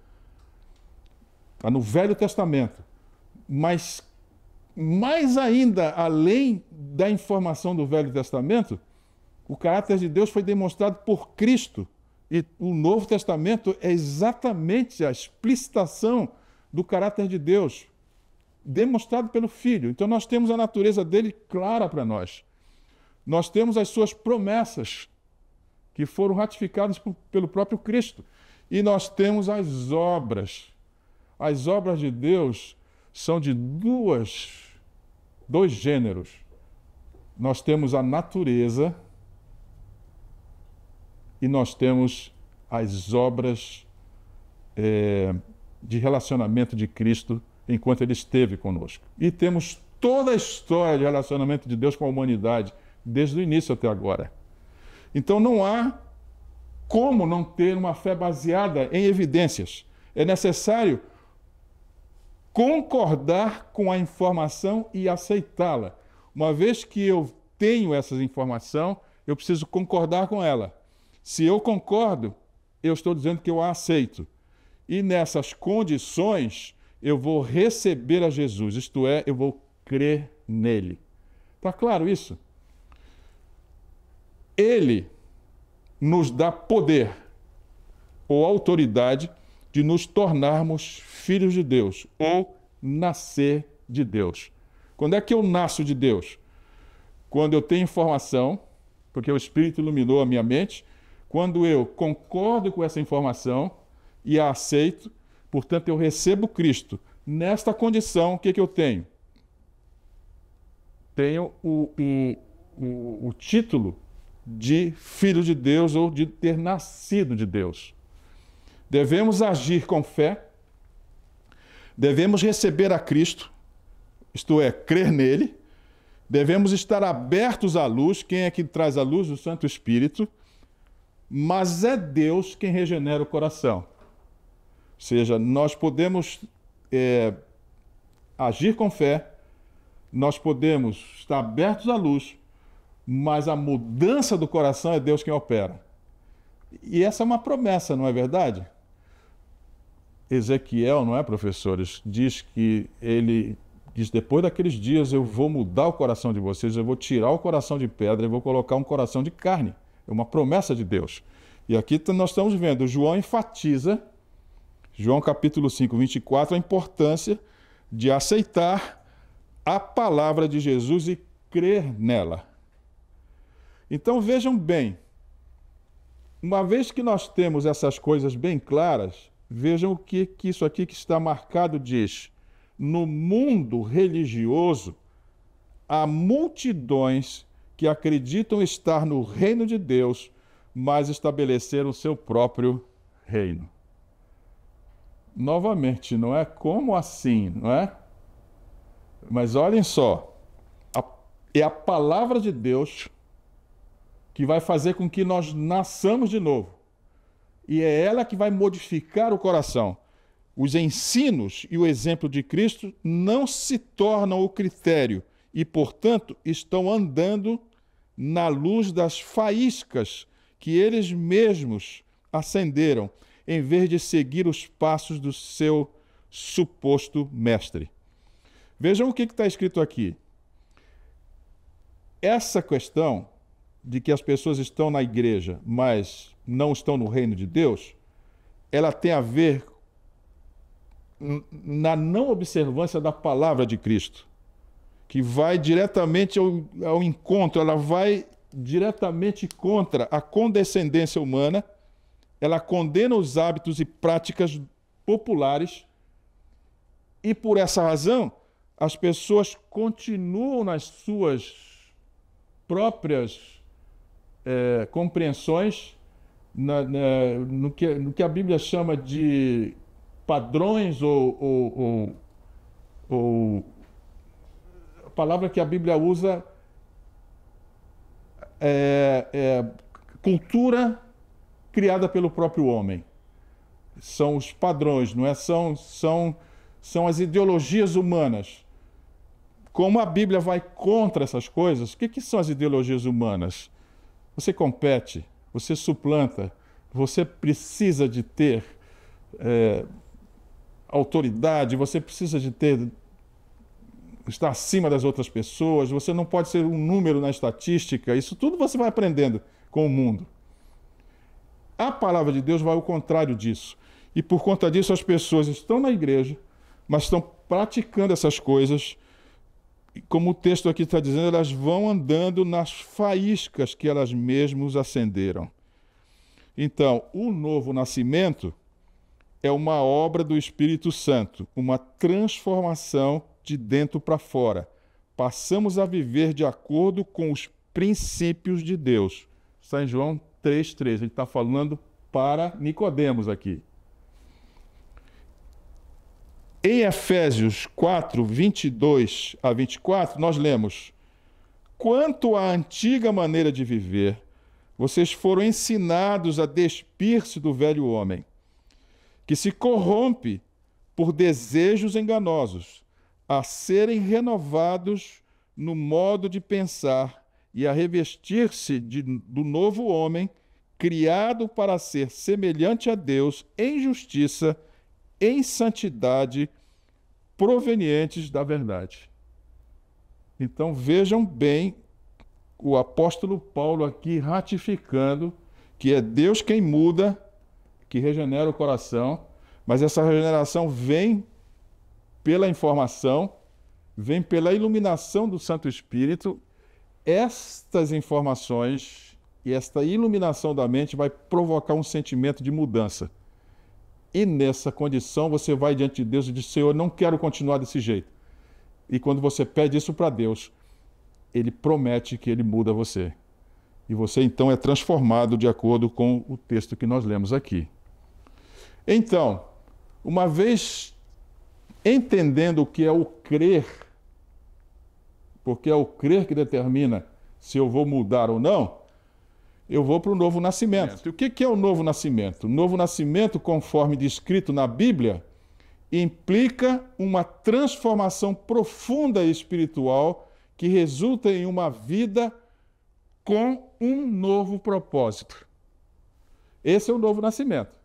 Está no Velho Testamento. Mas, mais ainda, além da informação do Velho Testamento, o caráter de Deus foi demonstrado por Cristo. E o Novo Testamento é exatamente a explicitação do caráter de Deus, demonstrado pelo Filho. Então nós temos a natureza dele clara para nós. Nós temos as suas promessas, que foram ratificadas pelo próprio Cristo. E nós temos as obras. As obras de Deus são de dois gêneros. Nós temos a natureza e nós temos as obras de relacionamento de Cristo enquanto ele esteve conosco. E temos toda a história de relacionamento de Deus com a humanidade, desde o início até agora. Então não há como não ter uma fé baseada em evidências. É necessário concordar com a informação e aceitá-la. Uma vez que eu tenho essa informação, eu preciso concordar com ela. Se eu concordo, eu estou dizendo que eu a aceito. E nessas condições, eu vou receber a Jesus, isto é, eu vou crer nele. Está claro isso? Ele nos dá poder ou autoridade de nos tornarmos filhos de Deus ou nascer de Deus. Quando é que eu nasço de Deus? Quando eu tenho informação, porque o Espírito iluminou a minha mente, quando eu concordo com essa informação e a aceito, portanto eu recebo Cristo. Nesta condição, o que eu tenho? Tenho o título de filho de Deus ou de ter nascido de Deus. Devemos agir com fé, devemos receber a Cristo, isto é, crer nele, devemos estar abertos à luz. Quem é que traz a luz? O Santo Espírito. Mas é Deus quem regenera o coração. Ou seja, nós podemos agir com fé, nós podemos estar abertos à luz, mas a mudança do coração é Deus quem opera. E essa é uma promessa, não é verdade? Ezequiel, não é, professores? Diz que ele diz, depois daqueles dias eu vou mudar o coração de vocês, eu vou tirar o coração de pedra e vou colocar um coração de carne. É uma promessa de Deus. E aqui nós estamos vendo, João enfatiza, João capítulo 5, 24, a importância de aceitar a palavra de Jesus e crer nela. Então vejam bem, uma vez que nós temos essas coisas bem claras, vejam o que isso aqui que está marcado diz. No mundo religioso, há multidões que acreditam estar no reino de Deus, mas estabeleceram o seu próprio reino. Novamente, não é como assim, não é? Mas olhem só, é a palavra de Deus que vai fazer com que nós nasçamos de novo. E é ela que vai modificar o coração. Os ensinos e o exemplo de Cristo não se tornam o critério e, portanto, estão andando na luz das faíscas que eles mesmos acenderam, em vez de seguir os passos do seu suposto mestre. Vejam o que está escrito aqui. Essa questão de que as pessoas estão na igreja, mas não estão no reino de Deus, ela tem a ver na não observância da palavra de Cristo, que vai diretamente ao encontro, ela vai diretamente contra a condescendência humana, ela condena os hábitos e práticas populares, e por essa razão, as pessoas continuam nas suas próprias compreensões, no que a Bíblia chama de padrões ou a palavra que a Bíblia usa cultura criada pelo próprio homem. São os padrões, não é? São as ideologias humanas. Como a Bíblia vai contra essas coisas, o que são as ideologias humanas? Você compete, você suplanta, você precisa de ter autoridade, você precisa de estar acima das outras pessoas, você não pode ser um número na estatística, isso tudo você vai aprendendo com o mundo. A palavra de Deus vai ao contrário disso. E por conta disso as pessoas estão na igreja, mas estão praticando essas coisas, e como o texto aqui está dizendo, elas vão andando nas faíscas que elas mesmas acenderam. Então, o novo nascimento é uma obra do Espírito Santo, uma transformação de dentro para fora. Passamos a viver de acordo com os princípios de Deus. Está em João 3,13. Ele está falando para Nicodemos aqui. Em Efésios 4, 22 a 24, nós lemos: quanto à antiga maneira de viver, vocês foram ensinados a despir-se do velho homem, que se corrompe por desejos enganosos, a serem renovados no modo de pensar e a revestir-se do novo homem, criado para ser semelhante a Deus em justiça, em santidade, provenientes da verdade. Então vejam bem o apóstolo Paulo aqui ratificando que é Deus quem muda, que regenera o coração, mas essa regeneração vem pela informação, vem pela iluminação do Santo Espírito. Estas informações e esta iluminação da mente vai provocar um sentimento de mudança. E nessa condição você vai diante de Deus e diz: Senhor, não quero continuar desse jeito. E quando você pede isso para Deus, Ele promete que Ele muda você. E você então é transformado de acordo com o texto que nós lemos aqui. Então, uma vez entendendo o que é o crer, porque é o crer que determina se eu vou mudar ou não, eu vou para o novo nascimento. E o que é o novo nascimento? O novo nascimento, conforme descrito na Bíblia, implica uma transformação profunda e espiritual que resulta em uma vida com um novo propósito. Esse é o novo nascimento.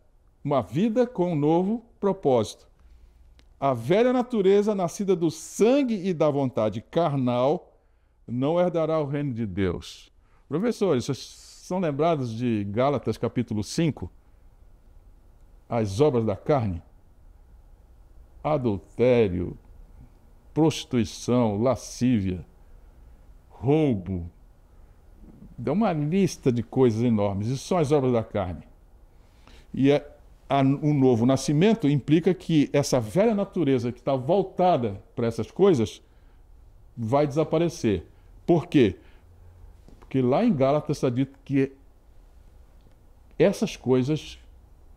Uma vida com um novo propósito. A velha natureza, nascida do sangue e da vontade carnal, não herdará o reino de Deus. Professores, vocês são lembrados de Gálatas capítulo 5? As obras da carne? Adultério, prostituição, lascívia, roubo. Dá uma lista de coisas enormes. Isso são as obras da carne. E o novo nascimento implica que essa velha natureza que está voltada para essas coisas vai desaparecer. Por quê? Porque lá em Gálatas está dito que Essas coisas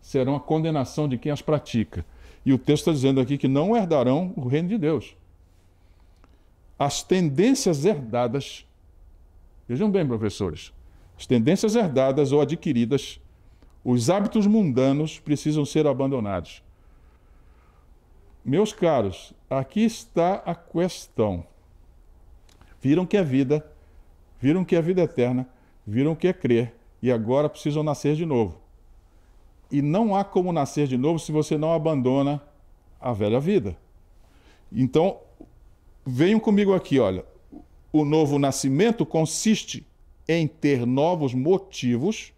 serão a condenação de quem as pratica. E o texto está dizendo aqui que não herdarão o reino de Deus. As tendências herdadas, vejam bem, professores, as tendências herdadas ou adquiridas, os hábitos mundanos precisam ser abandonados. Meus caros, aqui está a questão. Viram que é vida, viram que é vida eterna, viram que é crer, e agora precisam nascer de novo. E não há como nascer de novo se você não abandona a velha vida. Então, venham comigo aqui, olha. O novo nascimento consiste em ter novos motivos,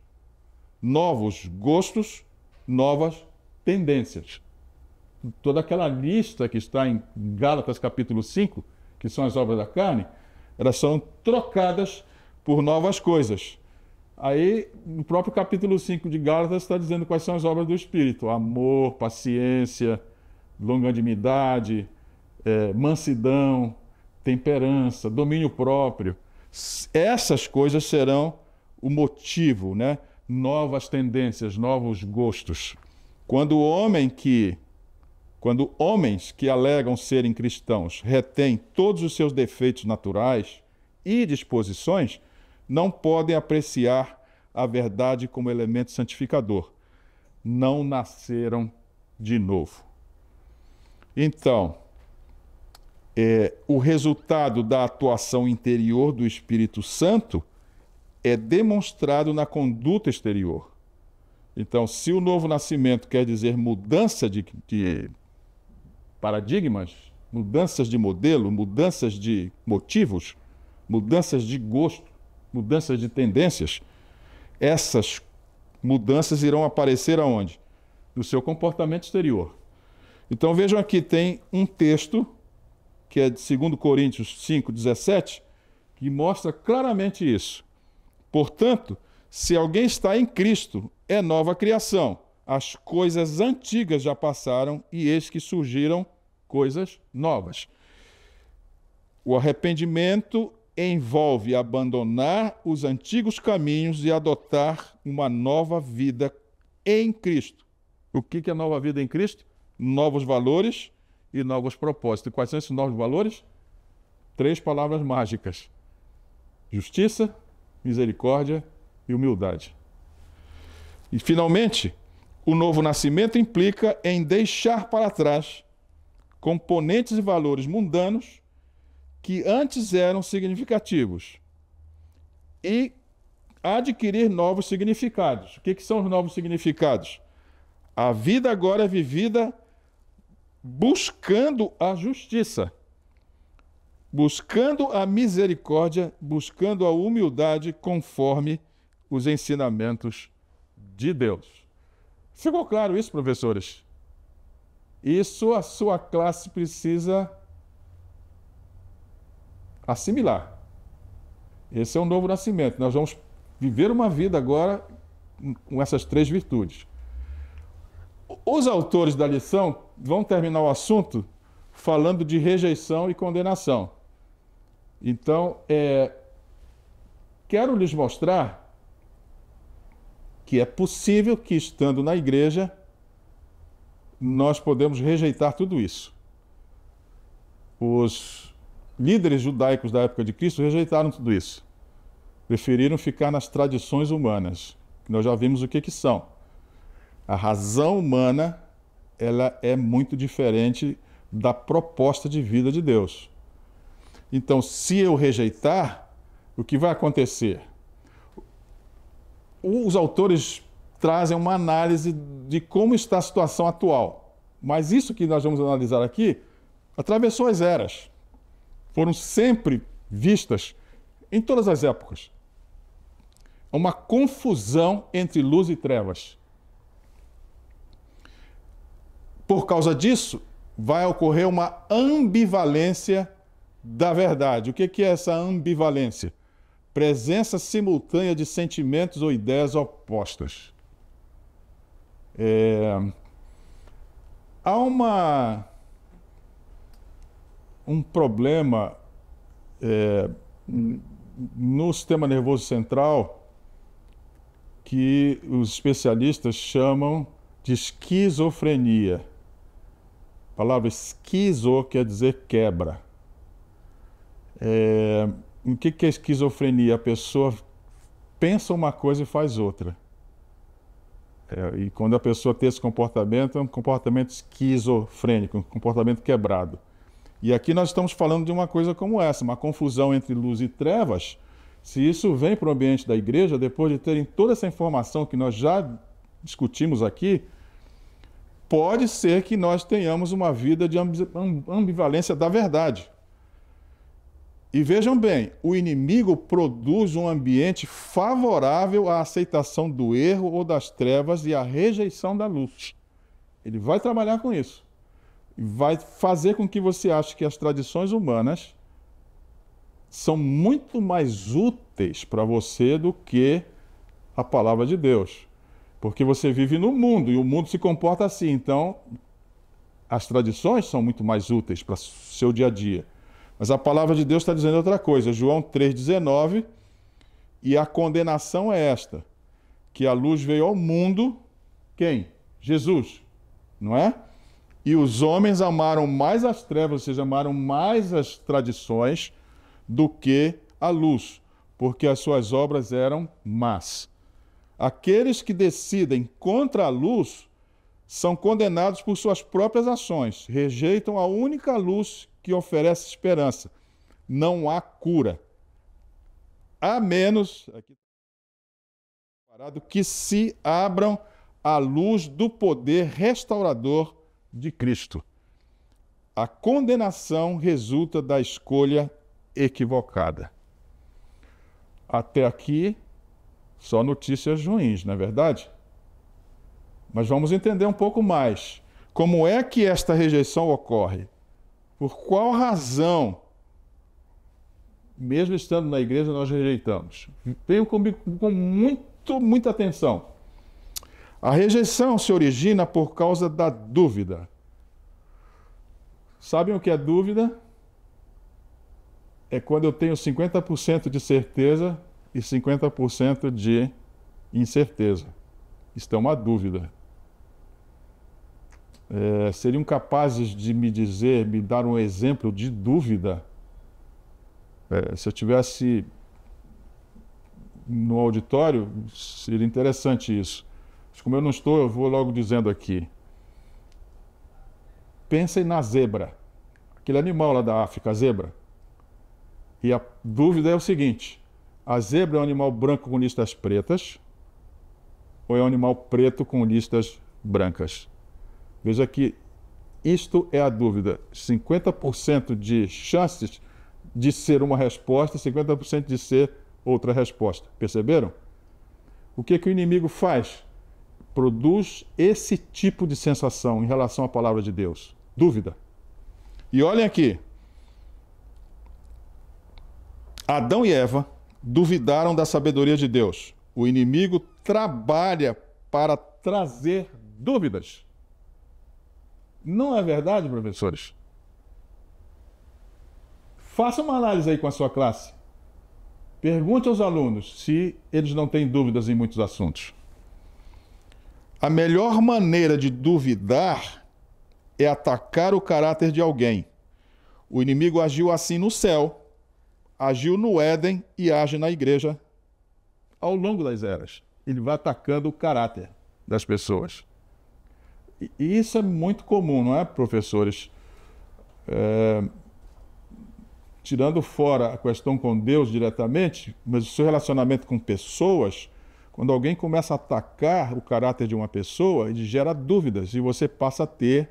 novos gostos, novas tendências. Toda aquela lista que está em Gálatas capítulo 5, que são as obras da carne, elas são trocadas por novas coisas. Aí, no próprio capítulo 5 de Gálatas, está dizendo quais são as obras do Espírito: amor, paciência, longanimidade, mansidão, temperança, domínio próprio. Essas coisas serão o motivo, né? Novas tendências, novos gostos. Quando homens que alegam serem cristãos retêm todos os seus defeitos naturais e disposições, não podem apreciar a verdade como elemento santificador. Não nasceram de novo. Então, o resultado da atuação interior do Espírito Santo é demonstrado na conduta exterior. Então, se o novo nascimento quer dizer mudança de paradigmas, mudanças de modelo, mudanças de motivos, mudanças de gosto, mudanças de tendências, essas mudanças irão aparecer aonde? No seu comportamento exterior. Então vejam aqui, tem um texto, que é de 2 Coríntios 5:17, que mostra claramente isso. Portanto, se alguém está em Cristo, é nova criação. As coisas antigas já passaram e eis que surgiram coisas novas. O arrependimento envolve abandonar os antigos caminhos e adotar uma nova vida em Cristo. O que é nova vida em Cristo? Novos valores e novos propósitos. E quais são esses novos valores? 3 palavras mágicas: justiça, misericórdia e humildade. E, finalmente, o novo nascimento implica em deixar para trás componentes e valores mundanos que antes eram significativos e adquirir novos significados. O que são os novos significados? A vida agora é vivida buscando a justiça, buscando a misericórdia, buscando a humildade conforme os ensinamentos de Deus. Ficou claro isso, professores? Isso a sua classe precisa assimilar. Esse é o novo nascimento. Nós vamos viver uma vida agora com essas 3 virtudes. Os autores da lição vão terminar o assunto falando de rejeição e condenação. Então, quero lhes mostrar que é possível que, estando na igreja, nós podemos rejeitar tudo isso. Os líderes judaicos da época de Cristo rejeitaram tudo isso. Preferiram ficar nas tradições humanas, que nós já vimos o que são. A razão humana, ela é muito diferente da proposta de vida de Deus. Então, se eu rejeitar, o que vai acontecer? Os autores trazem uma análise de como está a situação atual. Mas isso que nós vamos analisar aqui atravessou as eras. Foram sempre vistas em todas as épocas. Uma confusão entre luz e trevas. Por causa disso, vai ocorrer uma ambivalência da verdade. O que é essa ambivalência? Presença simultânea de sentimentos ou ideias opostas. Há um problema no sistema nervoso central que os especialistas chamam de esquizofrenia. A palavra esquizo quer dizer quebra. O que é esquizofrenia? A pessoa pensa uma coisa e faz outra. E quando a pessoa tem esse comportamento, é um comportamento esquizofrênico, um comportamento quebrado. E aqui nós estamos falando de uma coisa como essa, uma confusão entre luz e trevas. Se isso vem para o ambiente da igreja, depois de terem toda essa informação que nós já discutimos aqui, pode ser que nós tenhamos uma vida de ambivalência da verdade. E vejam bem, o inimigo produz um ambiente favorável à aceitação do erro ou das trevas e à rejeição da luz. Ele vai trabalhar com isso. Vai fazer com que você ache que as tradições humanas são muito mais úteis para você do que a palavra de Deus. Porque você vive no mundo e o mundo se comporta assim. Então, as tradições são muito mais úteis para o seu dia a dia. Mas a palavra de Deus está dizendo outra coisa. João 3,19, e a condenação é esta, que a luz veio ao mundo, quem? Jesus, não é? E os homens amaram mais as trevas, ou seja, amaram mais as tradições do que a luz, porque as suas obras eram más. Aqueles que decidem contra a luz são condenados por suas próprias ações, rejeitam a única luz que oferece esperança. Não há cura. A menos aqui, que se abram à luz do poder restaurador de Cristo. A condenação resulta da escolha equivocada. Até aqui, só notícias ruins, não é verdade? Mas vamos entender um pouco mais. Como é que esta rejeição ocorre? Por qual razão, mesmo estando na igreja, nós rejeitamos? Venham comigo com muita atenção. A rejeição se origina por causa da dúvida. Sabem o que é dúvida? É quando eu tenho 50% de certeza e 50% de incerteza. Isto é uma dúvida. Seriam capazes de me dar um exemplo de dúvida? Se eu tivesse no auditório, seria interessante isso. Mas como eu não estou, eu vou logo dizendo aqui. Pensem na zebra, aquele animal lá da África, a zebra. E a dúvida é o seguinte: a zebra é um animal branco com listas pretas ou é um animal preto com listas brancas? Veja que isto é a dúvida. 50% de chances de ser uma resposta, 50% de ser outra resposta. Perceberam? O que o inimigo faz? Produz esse tipo de sensação em relação à palavra de Deus. Dúvida. E olhem aqui. Adão e Eva duvidaram da sabedoria de Deus. O inimigo trabalha para trazer dúvidas. Não é verdade, professores? Faça uma análise aí com a sua classe. Pergunte aos alunos se eles não têm dúvidas em muitos assuntos. A melhor maneira de duvidar é atacar o caráter de alguém. O inimigo agiu assim no céu, agiu no Éden e age na igreja ao longo das eras. Ele vai atacando o caráter das pessoas. E isso é muito comum, não é, professores? Tirando fora a questão com Deus diretamente, mas o seu relacionamento com pessoas, quando alguém começa a atacar o caráter de uma pessoa, ele gera dúvidas, e você passa a ter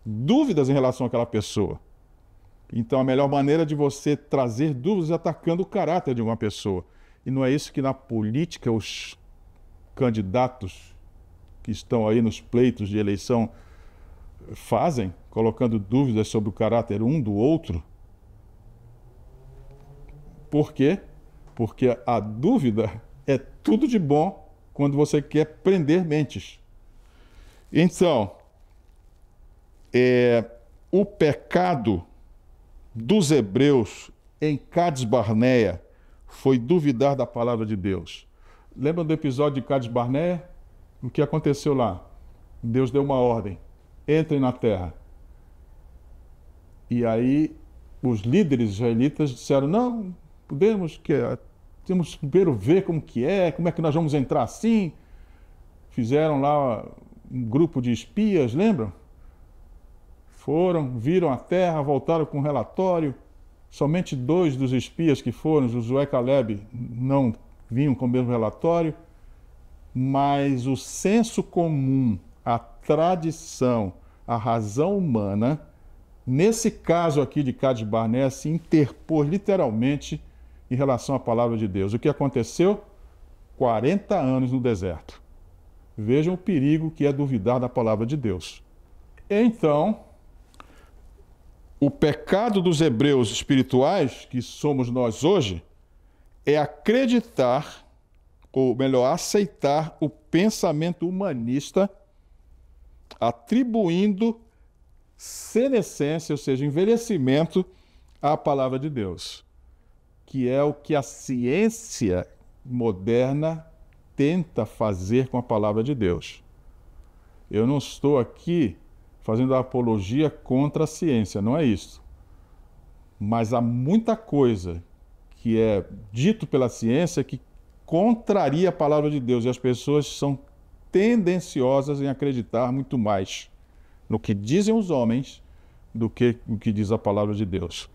dúvidas em relação àquela pessoa. Então, a melhor maneira de você trazer dúvidas é atacando o caráter de uma pessoa. E não é isso que na política os candidatos que estão aí nos pleitos de eleição fazem, colocando dúvidas sobre o caráter um do outro? Por quê? Porque a dúvida é tudo de bom quando você quer prender mentes. Então, o pecado dos hebreus em Cades Barneia foi duvidar da palavra de Deus. Lembra do episódio de Cades Barneia? O que aconteceu lá? Deus deu uma ordem: entrem na terra. E aí os líderes israelitas disseram: não, temos que primeiro ver como é que nós vamos entrar assim. Fizeram lá um grupo de espias, lembram? Foram, viram a terra, voltaram com um relatório. Somente 2 dos espias que foram, Josué e Caleb, não vinham com o mesmo relatório, mas o senso comum, a tradição, a razão humana, nesse caso aqui de Cades Barneia, se interpôs literalmente em relação à palavra de Deus. O que aconteceu? 40 anos no deserto. Vejam o perigo que é duvidar da palavra de Deus. Então, o pecado dos hebreus espirituais, que somos nós hoje, é acreditar, ou melhor, aceitar o pensamento humanista, atribuindo senescência, ou seja, envelhecimento, à palavra de Deus, que é o que a ciência moderna tenta fazer com a palavra de Deus. Eu não estou aqui fazendo apologia contra a ciência, não é isso. Mas há muita coisa que é dito pela ciência que contraria a palavra de Deus, e as pessoas são tendenciosas em acreditar muito mais no que dizem os homens do que o que diz a palavra de Deus.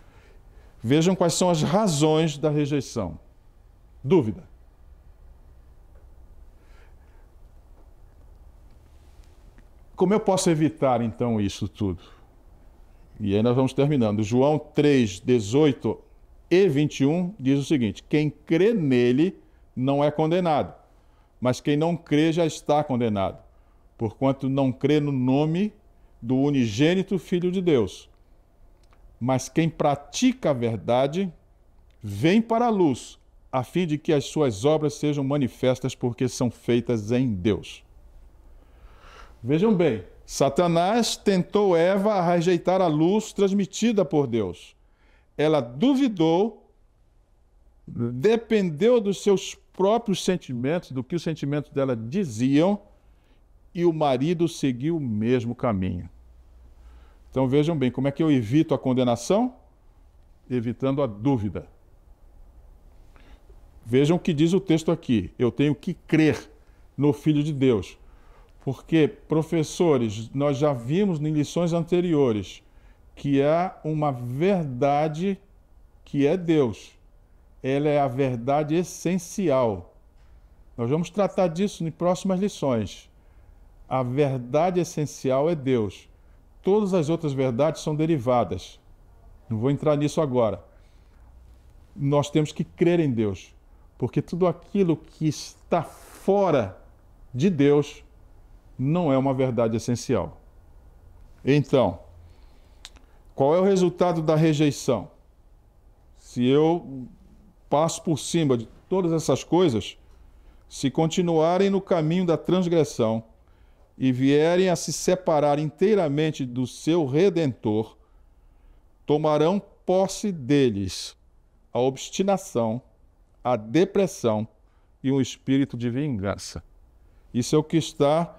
Vejam quais são as razões da rejeição. Dúvida. Como eu posso evitar, então, isso tudo? E aí nós vamos terminando. João 3, 18 e 21 diz o seguinte: quem crê nele não é condenado, mas quem não crê já está condenado, porquanto não crê no nome do unigênito Filho de Deus. Mas quem pratica a verdade vem para a luz, a fim de que as suas obras sejam manifestas, porque são feitas em Deus. Vejam bem, Satanás tentou Eva a rejeitar a luz transmitida por Deus. Ela duvidou, dependeu dos seus próprios sentimentos, do que os sentimentos dela diziam, e o marido seguiu o mesmo caminho. Então vejam bem, como é que eu evito a condenação? Evitando a dúvida. Vejam o que diz o texto aqui: eu tenho que crer no Filho de Deus. Porque, professores, nós já vimos em lições anteriores que há uma verdade que é Deus. Ela é a verdade essencial. Nós vamos tratar disso em próximas lições. A verdade essencial é Deus. Todas as outras verdades são derivadas. Não vou entrar nisso agora. Nós temos que crer em Deus, porque tudo aquilo que está fora de Deus não é uma verdade essencial. Então, qual é o resultado da rejeição? Se eu passo por cima de todas essas coisas, se continuarem no caminho da transgressão e vierem a se separar inteiramente do seu Redentor, tomarão posse deles a obstinação, a depressão e um espírito de vingança. Isso é o que está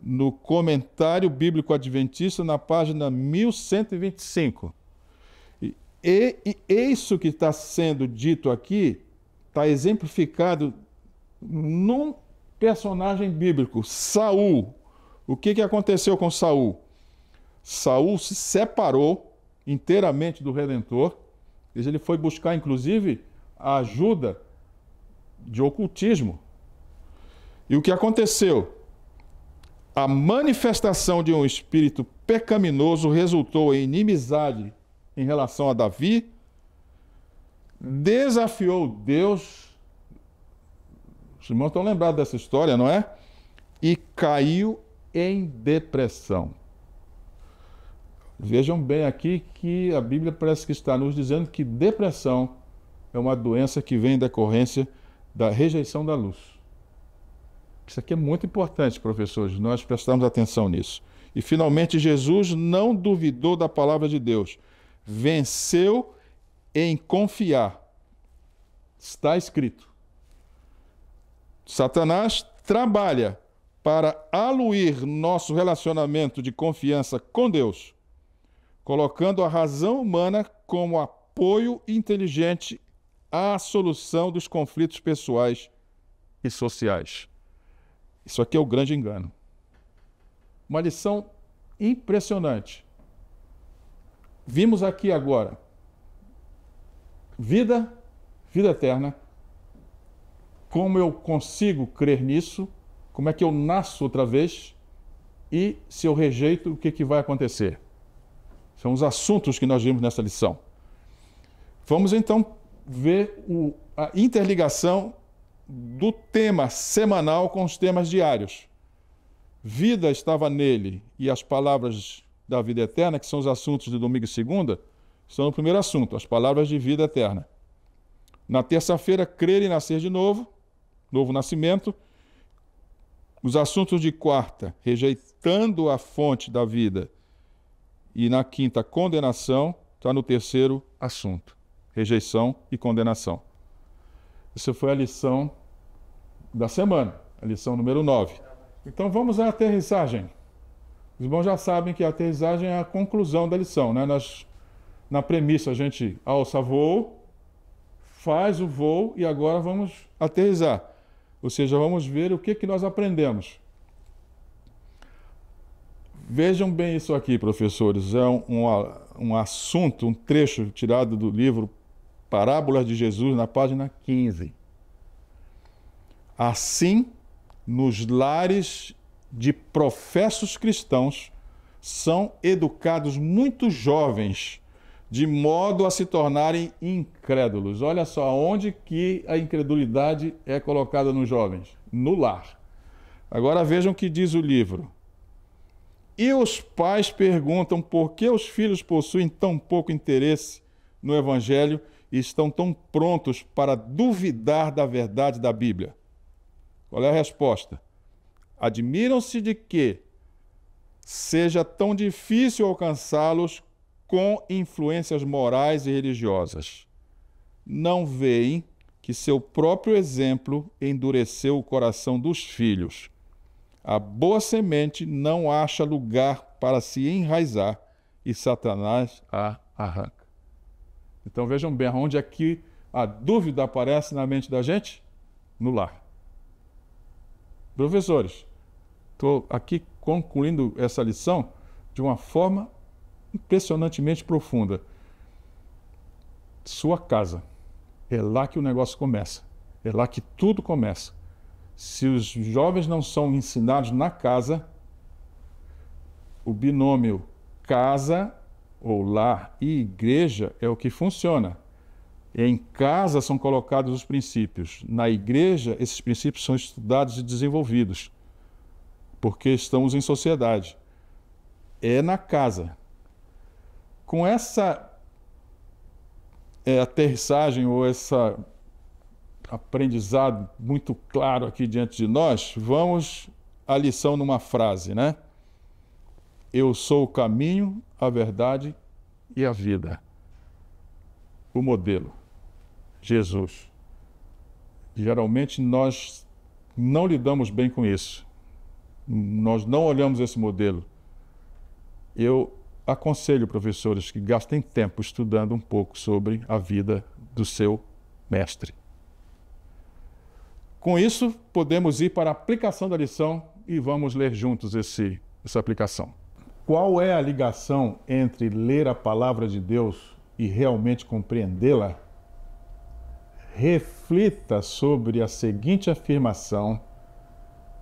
no Comentário Bíblico Adventista, na página 1125. E isso que está sendo dito aqui está exemplificado num personagem bíblico, Saul. O que aconteceu com Saul? Saul se separou inteiramente do Redentor. Ele foi buscar, inclusive, a ajuda de ocultismo. E o que aconteceu? A manifestação de um espírito pecaminoso resultou em inimizade em relação a Davi, desafiou Deus. Os irmãos estão lembrados dessa história, não é? E caiu em depressão. Vejam bem aqui que a Bíblia parece que está nos dizendo que depressão é uma doença que vem em decorrência da rejeição da luz. Isso aqui é muito importante, professores, nós prestamos atenção nisso. E, finalmente, Jesus não duvidou da palavra de Deus. Venceu em confiar. Está escrito. Satanás trabalha para aluir nosso relacionamento de confiança com Deus, colocando a razão humana como apoio inteligente à solução dos conflitos pessoais e sociais. Isso aqui é o grande engano. Uma lição impressionante. Vimos aqui agora vida eterna. Como eu consigo crer nisso? Como é que eu nasço outra vez? E se eu rejeito, o que vai acontecer? São os assuntos que nós vimos nessa lição. Vamos então ver a interligação do tema semanal com os temas diários. Vida estava nele e as palavras da vida eterna, que são os assuntos de domingo e segunda, estão no primeiro assunto, as palavras de vida eterna. Na terça-feira, crer e nascer de novo, novo nascimento. Os assuntos de quarta, rejeitando a fonte da vida. E na quinta, condenação, está no terceiro assunto, rejeição e condenação. Essa foi a lição da semana, a lição número 9. Então vamos à aterrissagem. Os irmãos já sabem que a aterrissagem é a conclusão da lição, né? Na premissa a gente alça voo, faz o voo e agora vamos aterrissar. Ou seja, vamos ver o que nós aprendemos. Vejam bem isso aqui, professores. É um assunto, um trecho tirado do livro Parábolas de Jesus, na página 15. Assim, nos lares de professos cristãos, são educados muito jovens, de modo a se tornarem incrédulos. Olha só, onde que a incredulidade é colocada nos jovens? No lar. Agora vejam o que diz o livro. E os pais perguntam por que os filhos possuem tão pouco interesse no Evangelho e estão tão prontos para duvidar da verdade da Bíblia. Qual é a resposta? Admiram-se de que seja tão difícil alcançá-los com influências morais e religiosas. Não veem que seu próprio exemplo endureceu o coração dos filhos. A boa semente não acha lugar para se enraizar e Satanás a arranca. Então vejam bem, onde é que a dúvida aparece na mente da gente? No lar. Professores, estou aqui concluindo essa lição de uma forma impressionantemente profunda. Sua casa, é lá que o negócio começa, é lá que tudo começa. Se os jovens não são ensinados na casa, o binômio casa ou lar e igreja é o que funciona. Em casa são colocados os princípios. Na igreja, esses princípios são estudados e desenvolvidos, porque estamos em sociedade. É na casa. Com essa aterrissagem ou esse aprendizado muito claro aqui diante de nós, vamos à lição numa frase, né? Eu sou o caminho, a verdade e a vida. O modelo, Jesus. Geralmente nós não lidamos bem com isso. Nós não olhamos esse modelo. Eu aconselho professores que gastem tempo estudando um pouco sobre a vida do seu mestre. Com isso, podemos ir para a aplicação da lição e vamos ler juntos essa aplicação. Qual é a ligação entre ler a palavra de Deus e realmente compreendê-la? Reflita sobre a seguinte afirmação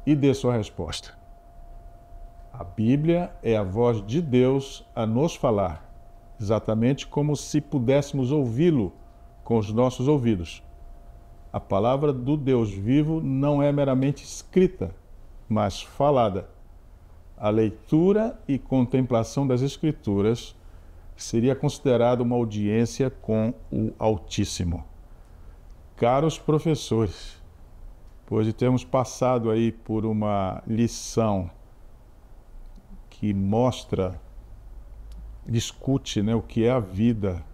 e dê sua resposta. A Bíblia é a voz de Deus a nos falar, exatamente como se pudéssemos ouvi-lo com os nossos ouvidos. A palavra do Deus vivo não é meramente escrita, mas falada. A leitura e contemplação das Escrituras seria considerada uma audiência com o Altíssimo. Caros professores, depois de termos passado aí por uma lição que mostra, discute, né, o que é a vida,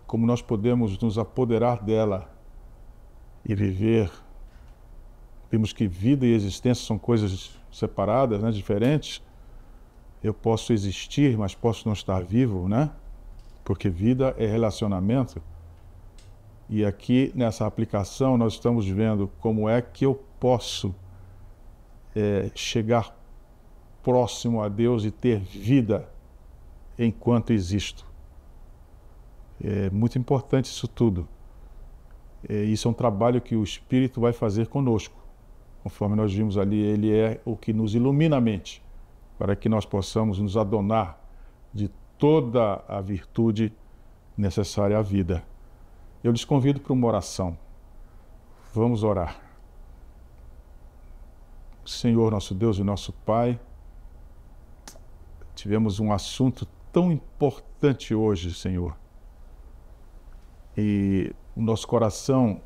como nós podemos nos apoderar dela e viver vimos que vida e existência são coisas separadas, né? Diferentes. Eu posso existir, mas posso não estar vivo, né? Porque vida é relacionamento. E aqui, nessa aplicação, nós estamos vendo como é que eu posso chegar próximo a Deus e ter vida enquanto existo. É muito importante isso tudo. Isso é um trabalho que o Espírito vai fazer conosco. Conforme nós vimos ali, ele é o que nos ilumina a mente, para que nós possamos nos adonar de toda a virtude necessária à vida. Eu lhes convido para uma oração. Vamos orar. Senhor, nosso Deus e nosso Pai, tivemos um assunto tão importante hoje, Senhor. E o nosso coração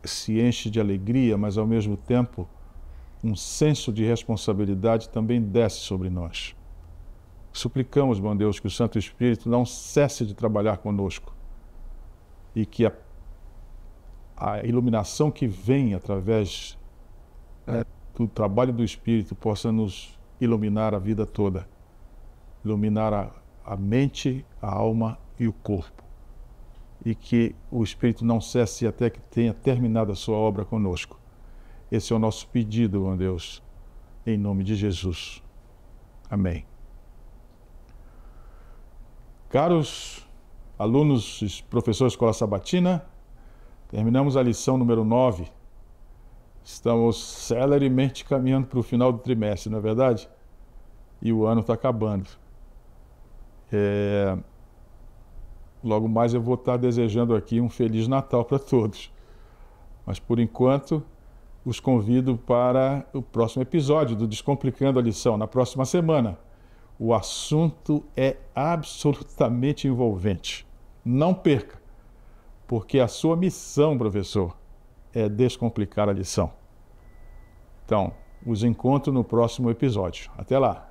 se enche de alegria, mas ao mesmo tempo um senso de responsabilidade também desce sobre nós. Suplicamos, bom Deus, que o Santo Espírito não cesse de trabalhar conosco e que a iluminação que vem através do trabalho do Espírito possa nos iluminar a vida toda, iluminar a mente, a alma e o corpo, e que o Espírito não cesse até que tenha terminado a sua obra conosco. Esse é o nosso pedido, meu Deus, em nome de Jesus. Amém. Caros alunos e professores de Escola Sabatina, terminamos a lição número 9. Estamos celeremente caminhando para o final do trimestre, não é verdade? E o ano está acabando. Logo mais eu vou estar desejando aqui um Feliz Natal para todos. Mas, por enquanto, os convido para o próximo episódio do Descomplicando a Lição, na próxima semana. O assunto é absolutamente envolvente. Não perca, porque a sua missão, professor, é descomplicar a lição. Então, os encontro no próximo episódio. Até lá!